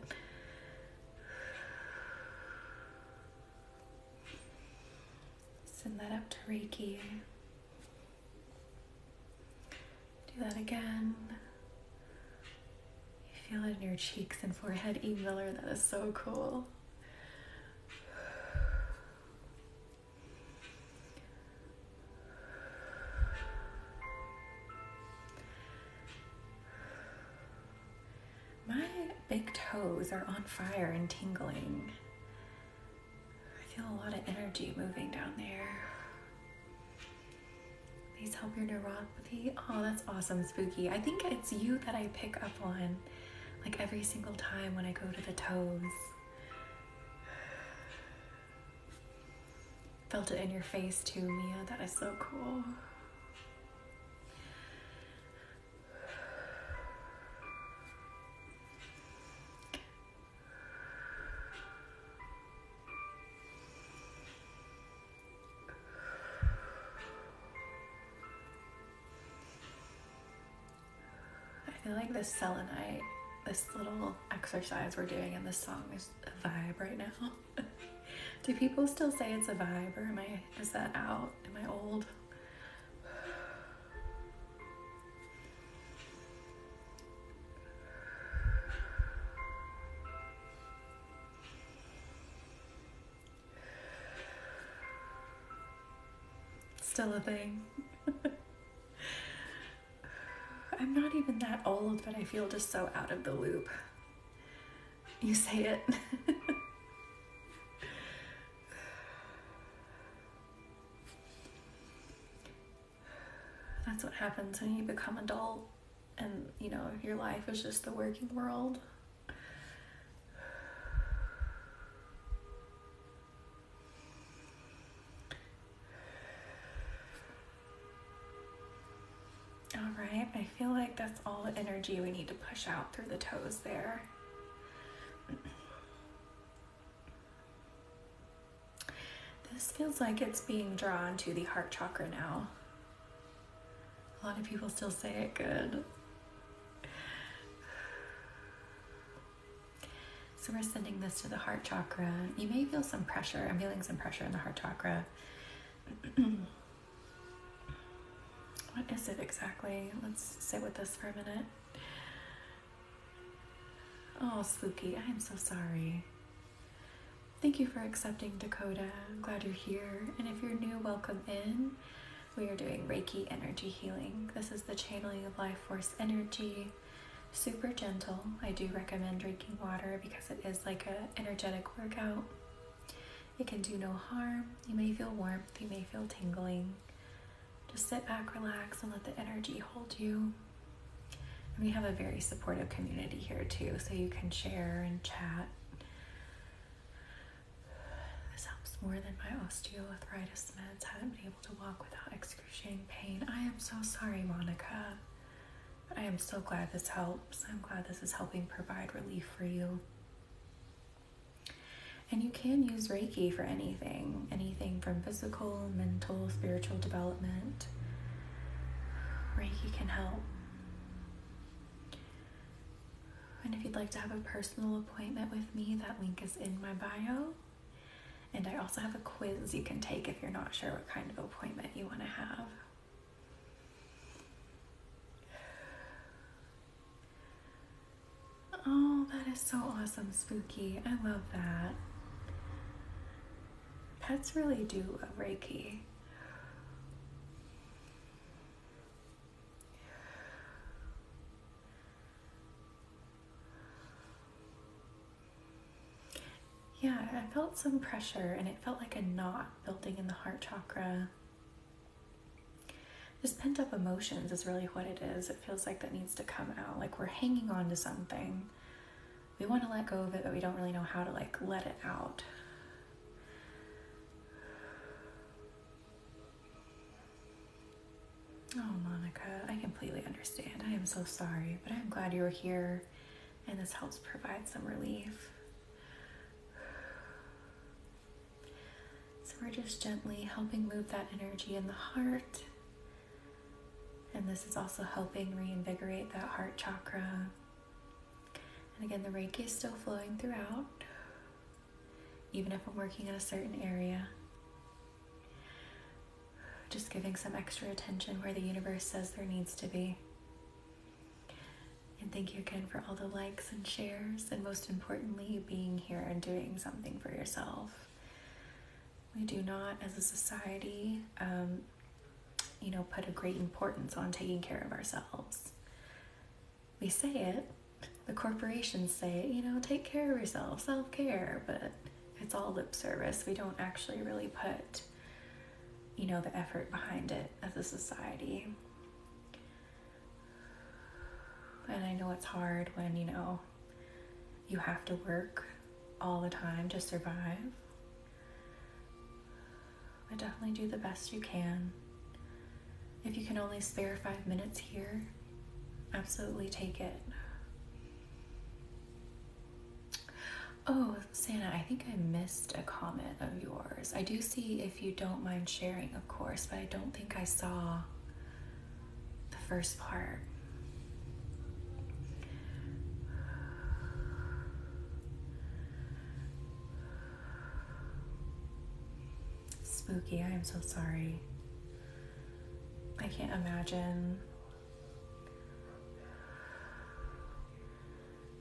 Send that up to Reiki. Do that again. You feel it in your cheeks and forehead. E. Miller, that is so cool. My big toes are on fire and tingling. I feel a lot of energy moving down there. These help your neuropathy. Oh, that's awesome, Spooky. I think it's you that I pick up on like every single time when I go to the toes. Felt it in your face too, Mia. That is so cool. feel like this selenite, this little exercise we're doing in this song is a vibe right now. Do people still say it's a vibe, or is that out? Am I old? Still a thing. I'm not even that old, but I feel just so out of the loop. You say it. That's what happens when you become adult and, your life is just the working world. All right, I feel like that's all the energy we need to push out through the toes there. This feels like it's being drawn to the heart chakra now. A lot of people still say it good. So we're sending this to the heart chakra. You may feel some pressure. I'm feeling some pressure in the heart chakra. What is it exactly? Let's sit with this for a minute. Oh, spooky. I am so sorry. Thank you for accepting, Dakota. I'm glad you're here. And if you're new, welcome in. We are doing Reiki energy healing. This is the channeling of life force energy. Super gentle. I do recommend drinking water because it is like an energetic workout. It can do no harm. You may feel warmth. You may feel tingling. Just sit back, relax, and let the energy hold you. And we have a very supportive community here too, so you can share and chat. This helps more than my osteoarthritis meds. Haven't been able to walk without excruciating pain. I am so sorry, Monica. But I am so glad this helps. I'm glad this is helping provide relief for you. And you can use Reiki for anything from physical, mental, spiritual development. Reiki can help. And if you'd like to have a personal appointment with me, that link is in my bio. And I also have a quiz you can take if you're not sure what kind of appointment you want to have. Oh, that is so awesome, Spooky. I love that. Pets really do love Reiki. Yeah, I felt some pressure and it felt like a knot building in the heart chakra. Just pent up emotions is really what it is. It feels like that needs to come out, like we're hanging on to something. We want to let go of it, but we don't really know how to let it out. Oh, Monica, I completely understand. I am so sorry, but I'm glad you're here and this helps provide some relief. So we're just gently helping move that energy in the heart. And this is also helping reinvigorate that heart chakra. And again, the Reiki is still flowing throughout, even if I'm working in a certain area. Just giving some extra attention where the universe says there needs to be. And thank you again for all the likes and shares, and most importantly, being here and doing something for yourself. We do not, as a society, put a great importance on taking care of ourselves. We say it, the corporations say it, take care of yourself, self-care, but it's all lip service. We don't actually really put the effort behind it as a society. And I know it's hard when, you have to work all the time to survive. But definitely do the best you can. If you can only spare 5 minutes here, absolutely take it. Oh, Santa, I think I missed a comment of yours. I do see if you don't mind sharing, of course, but I don't think I saw the first part. spooky. I am so sorry. I can't imagine.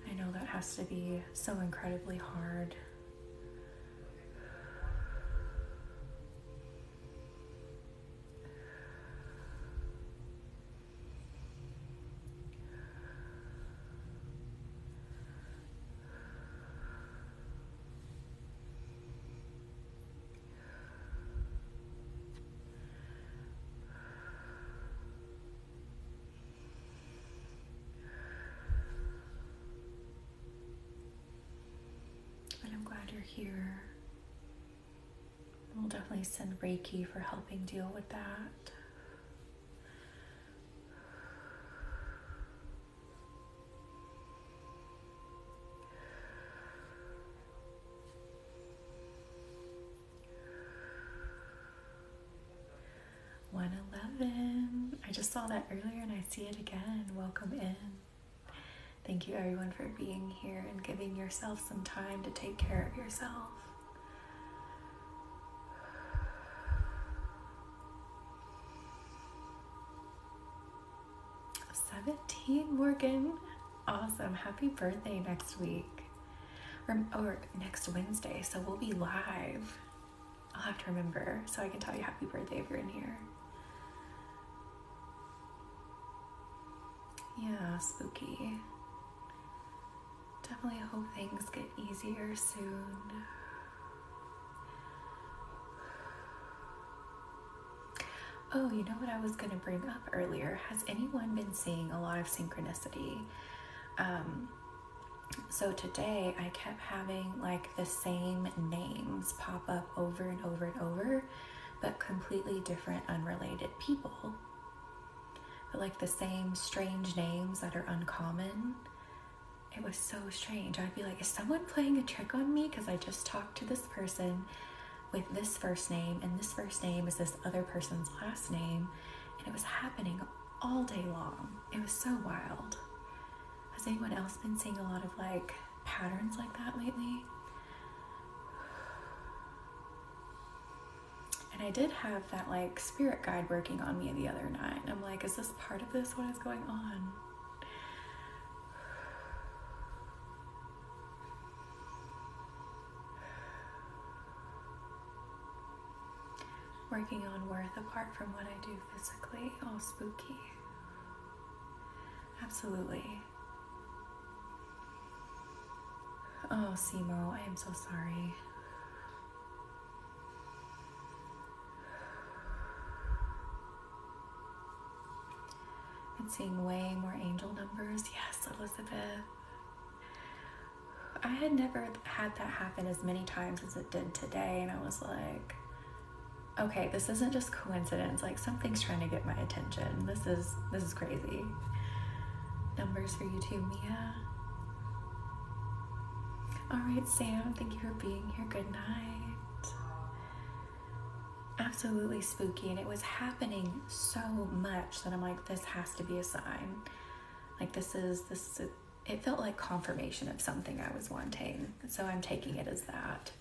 I know that has to be so incredibly hard. But I'm glad you're here. We'll definitely send Reiki for helping deal with that. I just saw that earlier and I see it again. Welcome in. Thank you everyone for being here and giving yourself some time to take care of yourself. 17, Morgan. Awesome. Happy birthday next week. Or next Wednesday. So we'll be live. I'll have to remember so I can tell you happy birthday if you're in here. Yeah, spooky. Definitely hope things get easier soon. Oh, you know what I was going to bring up earlier? Has anyone been seeing a lot of synchronicity? So today I kept having like the same names pop up over and over and over, but completely different, unrelated people. But like the same strange names that are uncommon. It was so strange. I'd be like, is someone playing a trick on me? Because I just talked to this person with this first name, and this first name is this other person's last name, and it was happening all day long. It was so wild. Has anyone else been seeing a lot of like patterns like that lately? And I did have that like spirit guide working on me the other night. I'm like, is this part of this? What is going on? Working on worth apart from what I do physically. Oh, spooky. Absolutely. Oh, Simo, I am so sorry. I'm seeing way more angel numbers. Yes, Elizabeth. I had never had that happen as many times as it did today, and I was like, okay, this isn't just coincidence. Like something's trying to get my attention. This is crazy. Numbers for you too, Mia. All right, Sam, thank you for being here. Good night. Absolutely spooky, and it was happening so much that I'm like, this has to be a sign. Like this is it felt like confirmation of something I was wanting. So I'm taking it as that.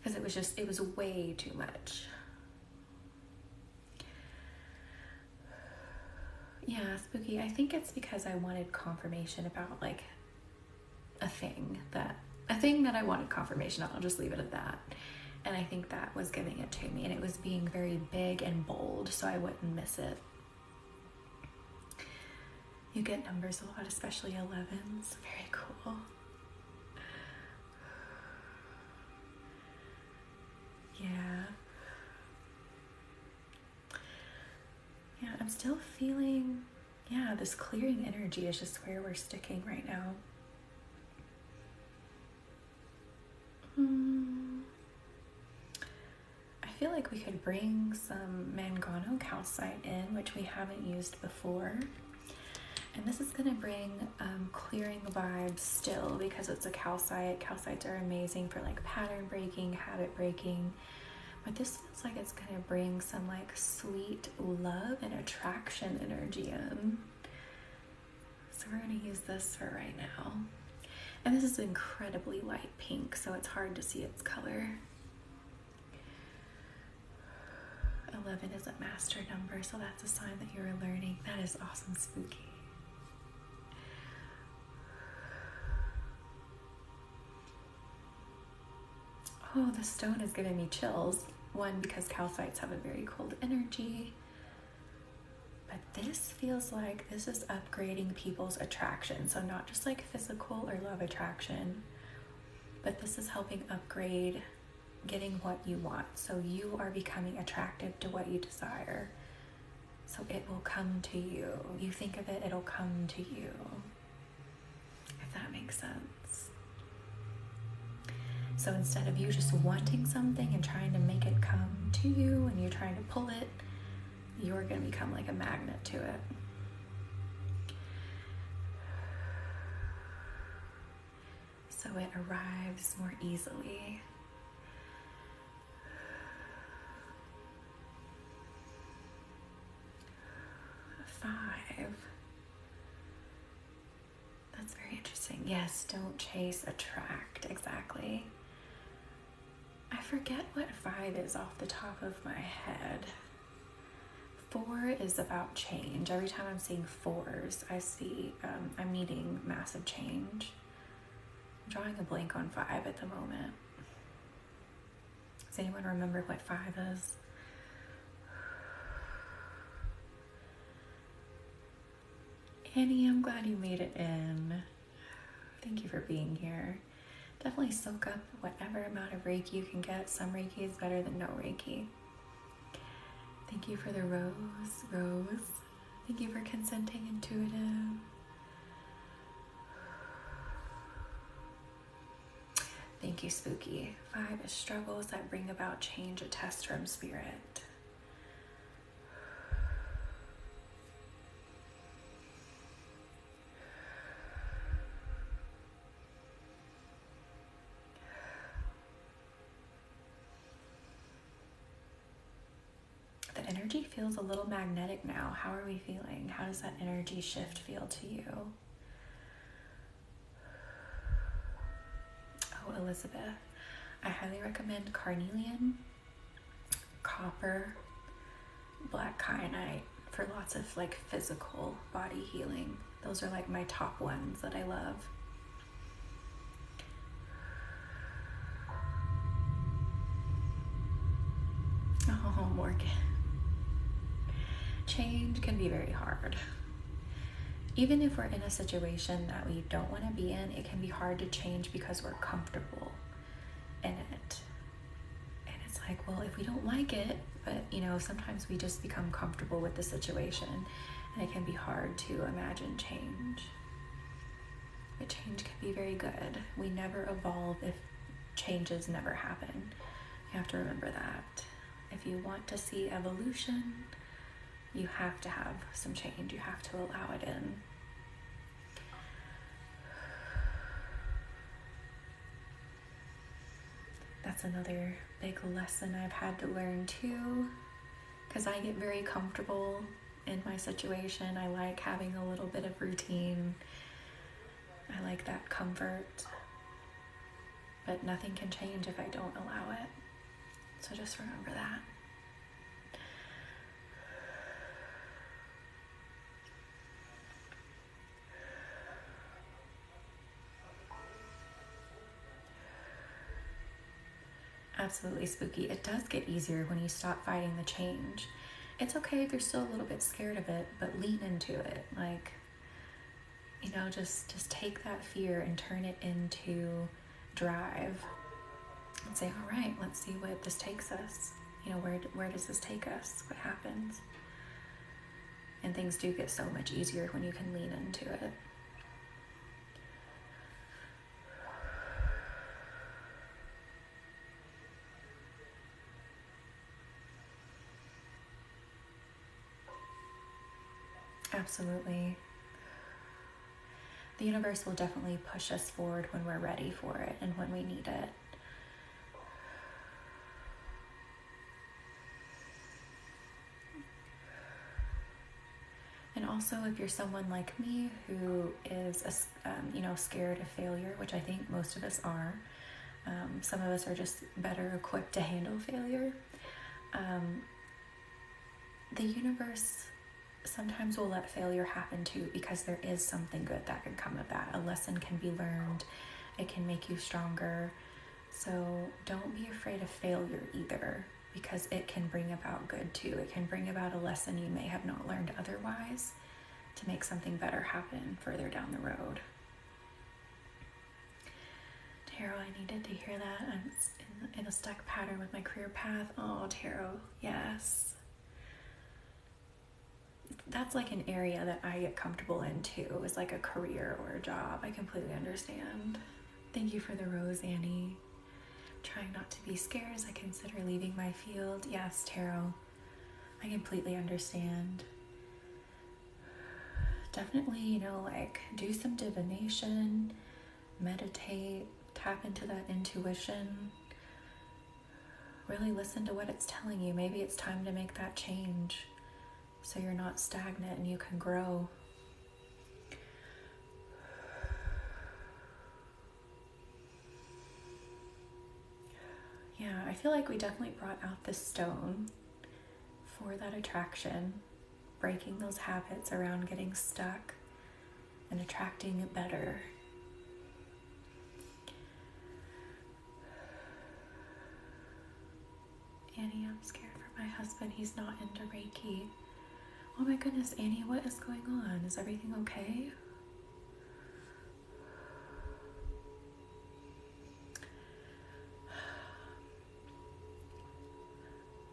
Because it was way too much. Yeah, spooky. I think it's because I wanted confirmation about like a thing that I wanted confirmation on. I'll just leave it at that. And I think that was giving it to me, and it was being very big and bold so I wouldn't miss it. You get numbers a lot, especially 11s. Very cool. Yeah. Yeah, I'm still feeling, this clearing energy is just where we're sticking right now. I feel like we could bring some Mangano calcite in, which we haven't used before. And this is going to bring clearing vibes still because it's a calcite. Calcites are amazing for like pattern breaking, habit breaking. But this feels like it's going to bring some like sweet love and attraction energy in. So we're going to use this for right now. And this is incredibly light pink, so it's hard to see its color. 11 is a master number, so that's a sign that you're learning. That is awesome, Spooky. Oh, the stone is giving me chills. One, because calcites have a very cold energy. But this feels like this is upgrading people's attraction. So not just like physical or love attraction, but this is helping upgrade getting what you want. So you are becoming attractive to what you desire. So it will come to you. You think of it, it'll come to you. If that makes sense. So instead of you just wanting something and trying to make it come to you and you're trying to pull it, you're going to become like a magnet to it. So it arrives more easily. Five. That's very interesting. Yes, don't chase, attract. Exactly. I forget what 5 is off the top of my head. 4 is about change. Every time I'm seeing 4s, I see I'm needing massive change. I'm drawing a blank on 5 at the moment. Does anyone remember what 5 is? Annie, I'm glad you made it in. Thank you for being here. Definitely soak up whatever amount of Reiki you can get. Some Reiki is better than no Reiki. Thank you for the rose. Thank you for consenting, intuitive. Thank you, Spooky. 5 is struggles that bring about change, a test from spirit. The energy feels a little magnetic now. How are we feeling? How does that energy shift feel to you? Oh, Elizabeth, I highly recommend carnelian, copper, black kyanite for lots of like physical body healing. Those are like my top ones that I love. Oh, Morgan. Change can be very hard. Even if we're in a situation that we don't want to be in, it can be hard to change because we're comfortable in it. And it's like, well, if we don't like it, but sometimes we just become comfortable with the situation, and it can be hard to imagine change. But change can be very good. We never evolve if changes never happen. You have to remember that. If you want to see evolution, you have to have some change. You have to allow it in. That's another big lesson I've had to learn too, because I get very comfortable in my situation. I like having a little bit of routine. I like that comfort, but nothing can change if I don't allow it. So just remember that. Absolutely, Spooky. It does get easier when you stop fighting the change. It's okay if you're still a little bit scared of it, but lean into it. Like, just take that fear and turn it into drive and say, all right, let's see what this takes us. Where does this take us? What happens? And things do get so much easier when you can lean into it. Absolutely. The universe will definitely push us forward when we're ready for it and when we need it. And also, if you're someone like me who is, scared of failure, which I think most of us are, some of us are just better equipped to handle failure. the universe sometimes will let failure happen too, because there is something good that can come of that. A lesson can be learned. It can make you stronger. So don't be afraid of failure either, because it can bring about good too. It can bring about a lesson you may have not learned otherwise to make something better happen further down the road. Tarot, I needed to hear that. I'm in a stuck pattern with my career path. Oh, Tarot, yes. That's like an area that I get comfortable in too, is like a career or a job. I completely understand. Thank you for the rose, Annie. Trying not to be scared as I consider leaving my field. Yes, Tarot, I completely understand. Definitely, like do some divination, meditate, tap into that intuition. Really listen to what it's telling you. Maybe it's time to make that change so you're not stagnant and you can grow. Yeah, I feel like we definitely brought out the stone for that attraction, breaking those habits around getting stuck and attracting it better. Annie, I'm scared for my husband. He's not into Reiki. Oh my goodness, Annie, what is going on? Is everything okay?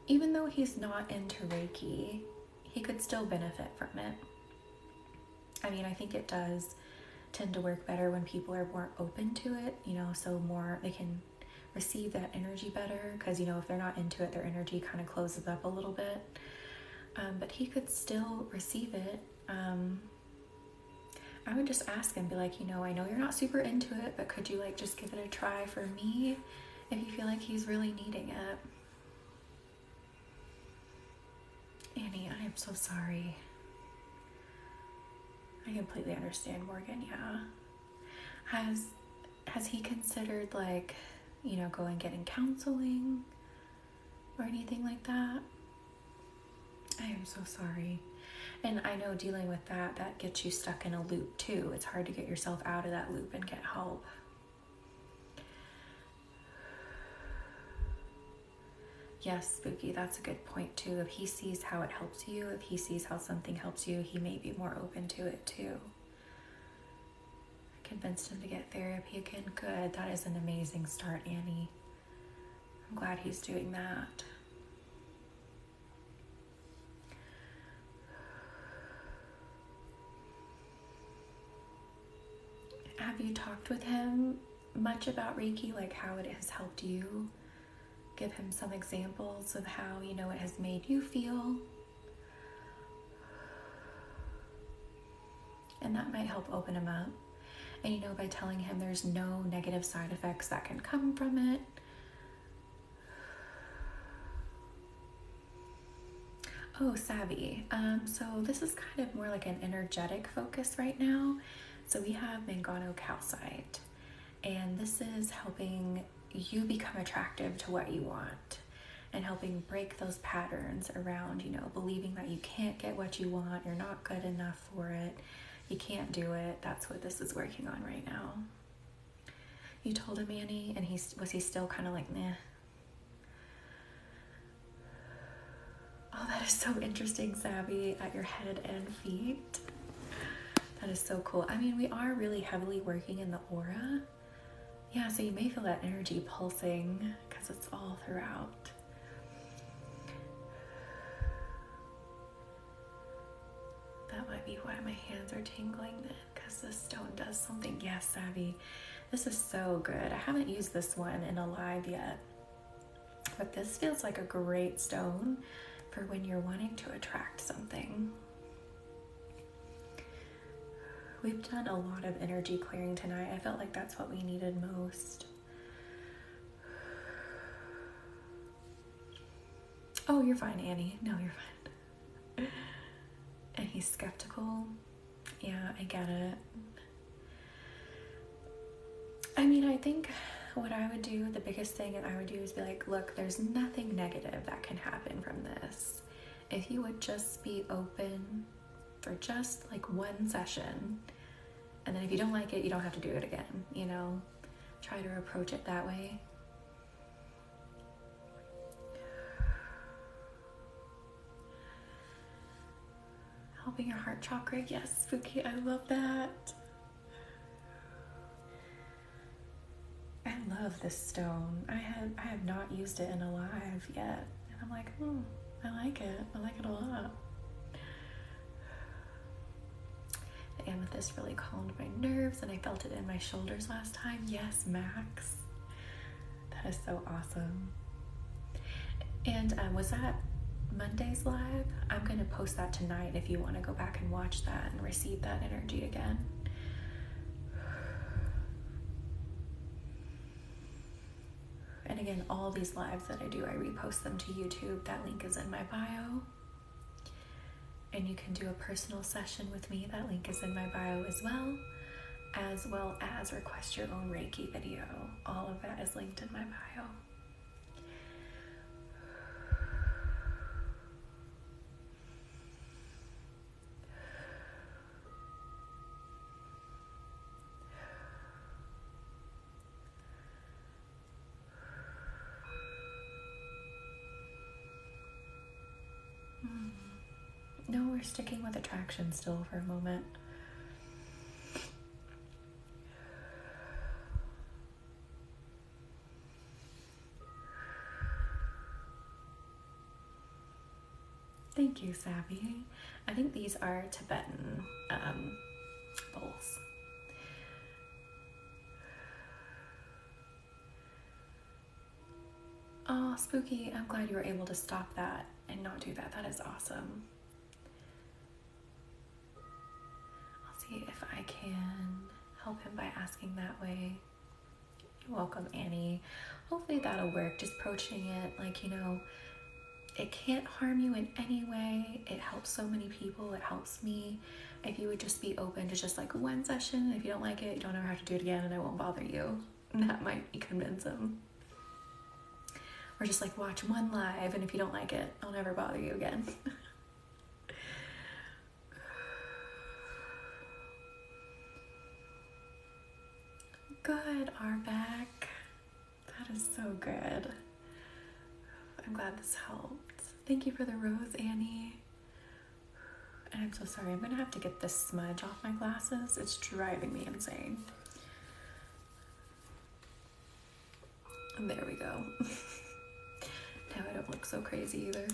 Even though he's not into Reiki, he could still benefit from it. I mean, I think it does tend to work better when people are more open to it, so more they can receive that energy better, because if they're not into it, their energy kind of closes up a little bit. But he could still receive it. I would just ask him, be like, I know you're not super into it, but could you just give it a try for me if you feel like he's really needing it? Annie, I am so sorry. I completely understand, Morgan. Yeah. Has he considered going getting counseling or anything like that? I am so sorry. And I know dealing with that gets you stuck in a loop too. It's hard to get yourself out of that loop and get help. Yes, Spooky, that's a good point too. If he sees how it helps you, if he sees how something helps you, he may be more open to it too. I convinced him to get therapy again. Good. That is an amazing start, Annie. I'm glad he's doing that. Have you talked with him much about Reiki, how it has helped you? Give him some examples of how, it has made you feel. And that might help open him up. And, by telling him there's no negative side effects that can come from it. Oh, savvy. So this is kind of more like an energetic focus right now. So we have mangano calcite, and this is helping you become attractive to what you want and helping break those patterns around, believing that you can't get what you want, you're not good enough for it, you can't do it. That's what this is working on right now. You told him, Annie, and was he still kind of like, meh? Oh, that is so interesting, Savvy, at your head and feet. That is so cool. I mean, we are really heavily working in the aura. Yeah, so you may feel that energy pulsing because it's all throughout. That might be why my hands are tingling then, because this stone does something. Yes, Savvy. This is so good. I haven't used this one in a live yet, but this feels like a great stone for when you're wanting to attract something. We've done a lot of energy clearing tonight. I felt like that's what we needed most. Oh, you're fine, Annie. No, you're fine. And he's skeptical. Yeah, I get it. I mean, I think what I would do, the biggest thing that I would do is be like, look, there's nothing negative that can happen from this. if you would just be open for just like one session, and then if you don't like it, you don't have to do it again, you know? Try to approach it that way. Helping your heart chakra. Yes, Spooky, I love that. I love this stone. I have not used it in a live yet. And I'm like, I like it. I like it a lot. The amethyst really calmed my nerves, and I felt it in my shoulders last time. Yes, Max. That is so awesome. And was that Monday's live? I'm going to post that tonight if you want to go back and watch that and receive that energy again. And again, all these lives that I do, I repost them to YouTube. That link is in my bio. And you can do a personal session with me. That link is in my bio as well as request your own Reiki video. All of that is linked in my bio. No, we're sticking with attraction still for a moment. Thank you, Savvy. I think these are Tibetan bowls. Oh, Spooky, I'm glad you were able to stop that and not do that. That is awesome. I'll see if I can help him by asking that way. You're welcome, Annie. Hopefully that'll work. Just approaching it like, you know, it can't harm you in any way. It helps so many people. It helps me. If you would just be open to just like one session, if you don't like it, you don't ever have to do it again, and I won't bother you. And that might convince him. Or just like watch one live, and if you don't like it, I'll never bother you again. Good, Arbeck. That is so good. I'm glad this helped. Thank you for the rose, Annie. And I'm so sorry. I'm going to have to get this smudge off my glasses. It's driving me insane. And there we go. Now I don't look so crazy either.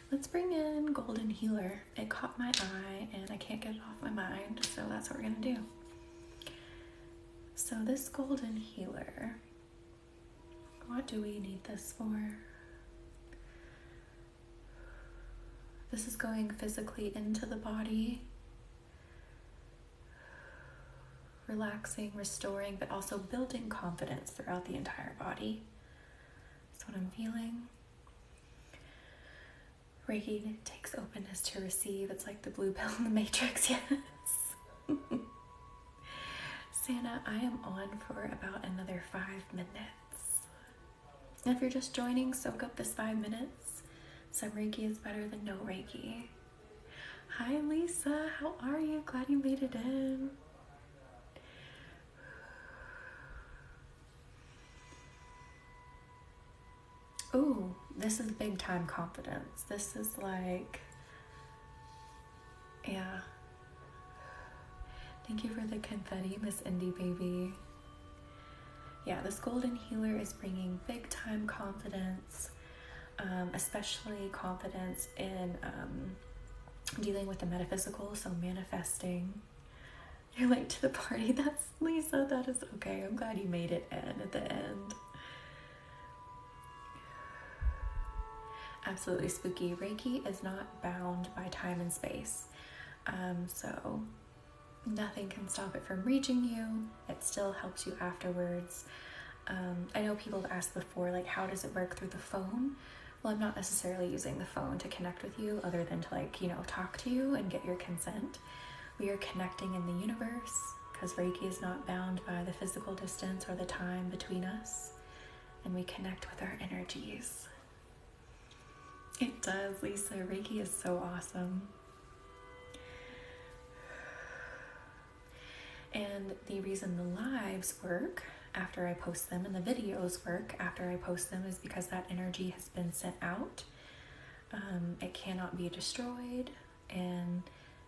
Let's bring in Golden Healer. It caught my eye and I can't get it off my mind, so that's what we're gonna do. So this Golden Healer, what do we need this for? This is going physically into the body, relaxing, restoring, but also building confidence throughout the entire body. That's what I'm feeling. Reiki takes openness to receive. It's like the blue pill in the Matrix, yes. Santa, I am on for about another 5 minutes. And if you're just joining, soak up this 5 minutes. Some Reiki is better than no Reiki. Hi, Lisa. How are you? Glad you made it in. Ooh, this is big time confidence. This is like, yeah. Thank you for the confetti, Miss Indie Baby. Yeah, this Golden Healer is bringing big time confidence, especially confidence in dealing with the metaphysical, so manifesting. You're late to the party. That's Lisa. That is okay. I'm glad you made it in at the end. Absolutely, Spooky. Reiki is not bound by time and space. So nothing can stop it from reaching you. It still helps you afterwards. I know people have asked before, like, how does it work through the phone? Well, I'm not necessarily using the phone to connect with you other than to, like, you know, talk to you and get your consent. We are connecting in the universe, because Reiki is not bound by the physical distance or the time between us, and we connect with our energies. It does, Lisa. Reiki is so awesome. And the reason the lives work after I post them and the videos work after I post them is because that energy has been sent out. It cannot be destroyed, and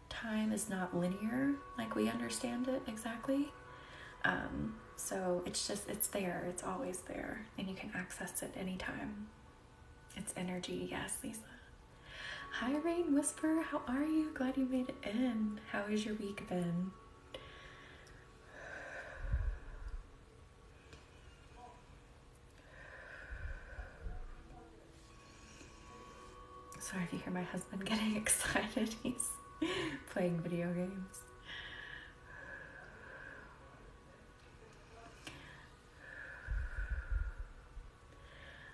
time is not linear like we understand it exactly. So it's there, it's always there, and you can access it anytime. It's energy, yes, Lisa. Hi, Rain Whisper, how are you? Glad you made it in. How has your week been? Sorry if you hear my husband getting excited. He's playing video games.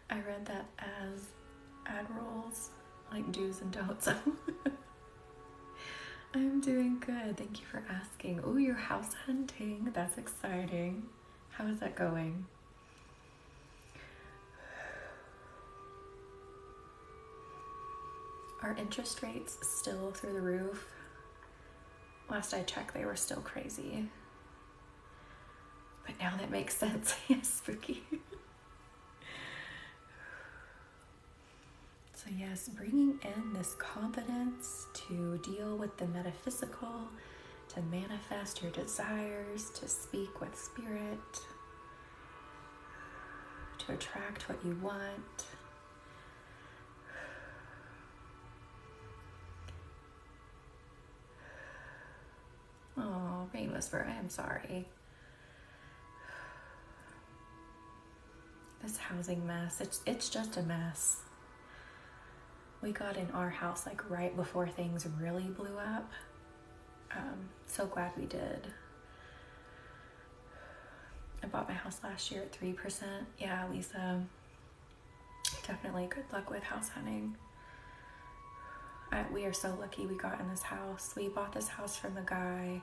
I read that as ad rolls, like do's and don'ts. I'm doing good. Thank you for asking. Oh, you're house hunting. That's exciting. How is that going? Are interest rates still through the roof? Last I checked, they were still crazy. But now that makes sense. Yes, spooky. So yes, bringing in this confidence to deal with the metaphysical, to manifest your desires, to speak with spirit, to attract what you want. Oh, Rain Whisper, I am sorry. This housing mess, it's just a mess. We got in our house like right before things really blew up. So glad we did. I bought my house last year at 3%. Yeah, Lisa, definitely good luck with house hunting. We are so lucky we got in this house. We bought this house from a guy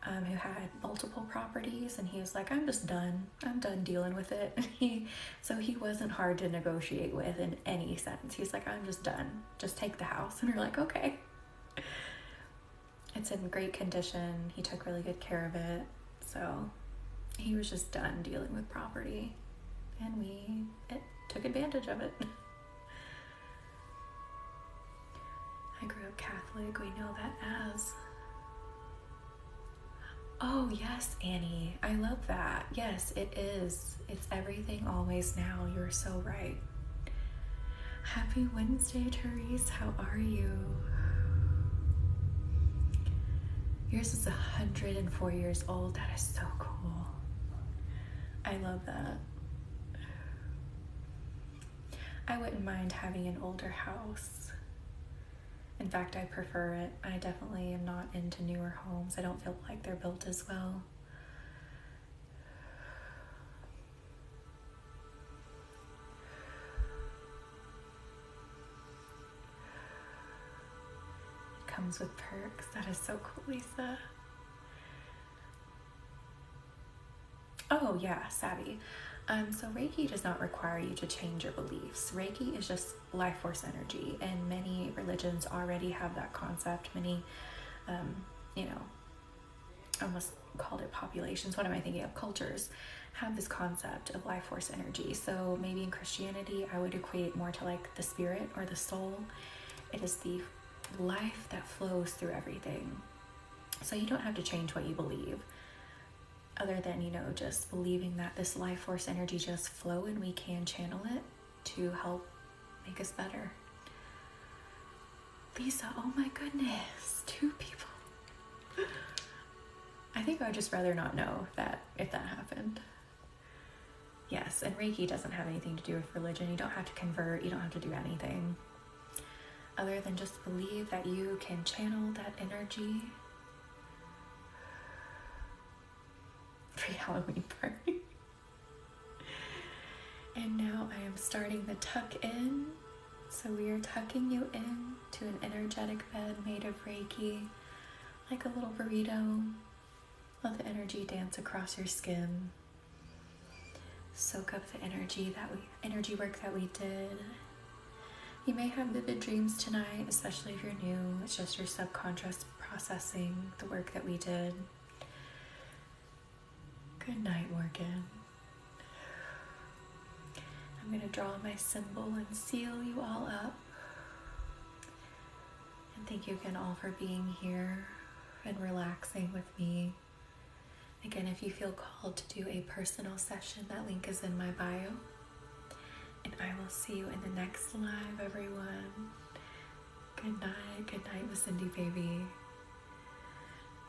who had multiple properties, and he was like, I'm just done. I'm done dealing with it. So he wasn't hard to negotiate with in any sense. He's like, I'm just done. Just take the house. And we're like, okay. It's in great condition. He took really good care of it. So he was just done dealing with property, and we took advantage of it. I grew up Catholic. We know that as. Oh, yes, Annie. I love that. Yes, it is. It's everything, always, now. You're so right. Happy Wednesday, Therese. How are you? Yours is 104 years old. That is so cool. I love that. I wouldn't mind having an older house. In fact, I prefer it. I definitely am not into newer homes. I don't feel like they're built as well. It comes with perks. That is so cool, Lisa. Oh yeah, savvy. So Reiki does not require you to change your beliefs. Reiki is just life force energy, and many religions already have that concept. Many, almost called it populations. What am I thinking of? Cultures have this concept of life force energy. So maybe in Christianity, I would equate it more to like the spirit or the soul. It is the life that flows through everything. So you don't have to change what you believe, other than, just believing that this life force energy just flow and we can channel it to help make us better. Lisa, oh my goodness, 2 people. I think I would just rather not know if that happened. Yes, and Reiki doesn't have anything to do with religion. You don't have to convert, you don't have to do anything other than just believe that you can channel that energy. Pre-Halloween party. And now I am starting the tuck in. So we are tucking you in to an energetic bed made of Reiki, like a little burrito, Let the energy dance across your skin. Soak up the energy work that we did. You may have vivid dreams tonight, especially if you're new. It's just your subconscious processing the work that we did. Good night, Morgan. I'm going to draw my symbol and seal you all up. And thank you again all for being here and relaxing with me. Again, if you feel called to do a personal session, that link is in my bio. And I will see you in the next live, everyone. Good night, Miss Cindy baby.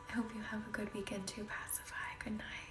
I hope you have a good weekend too, Pacify. Good night.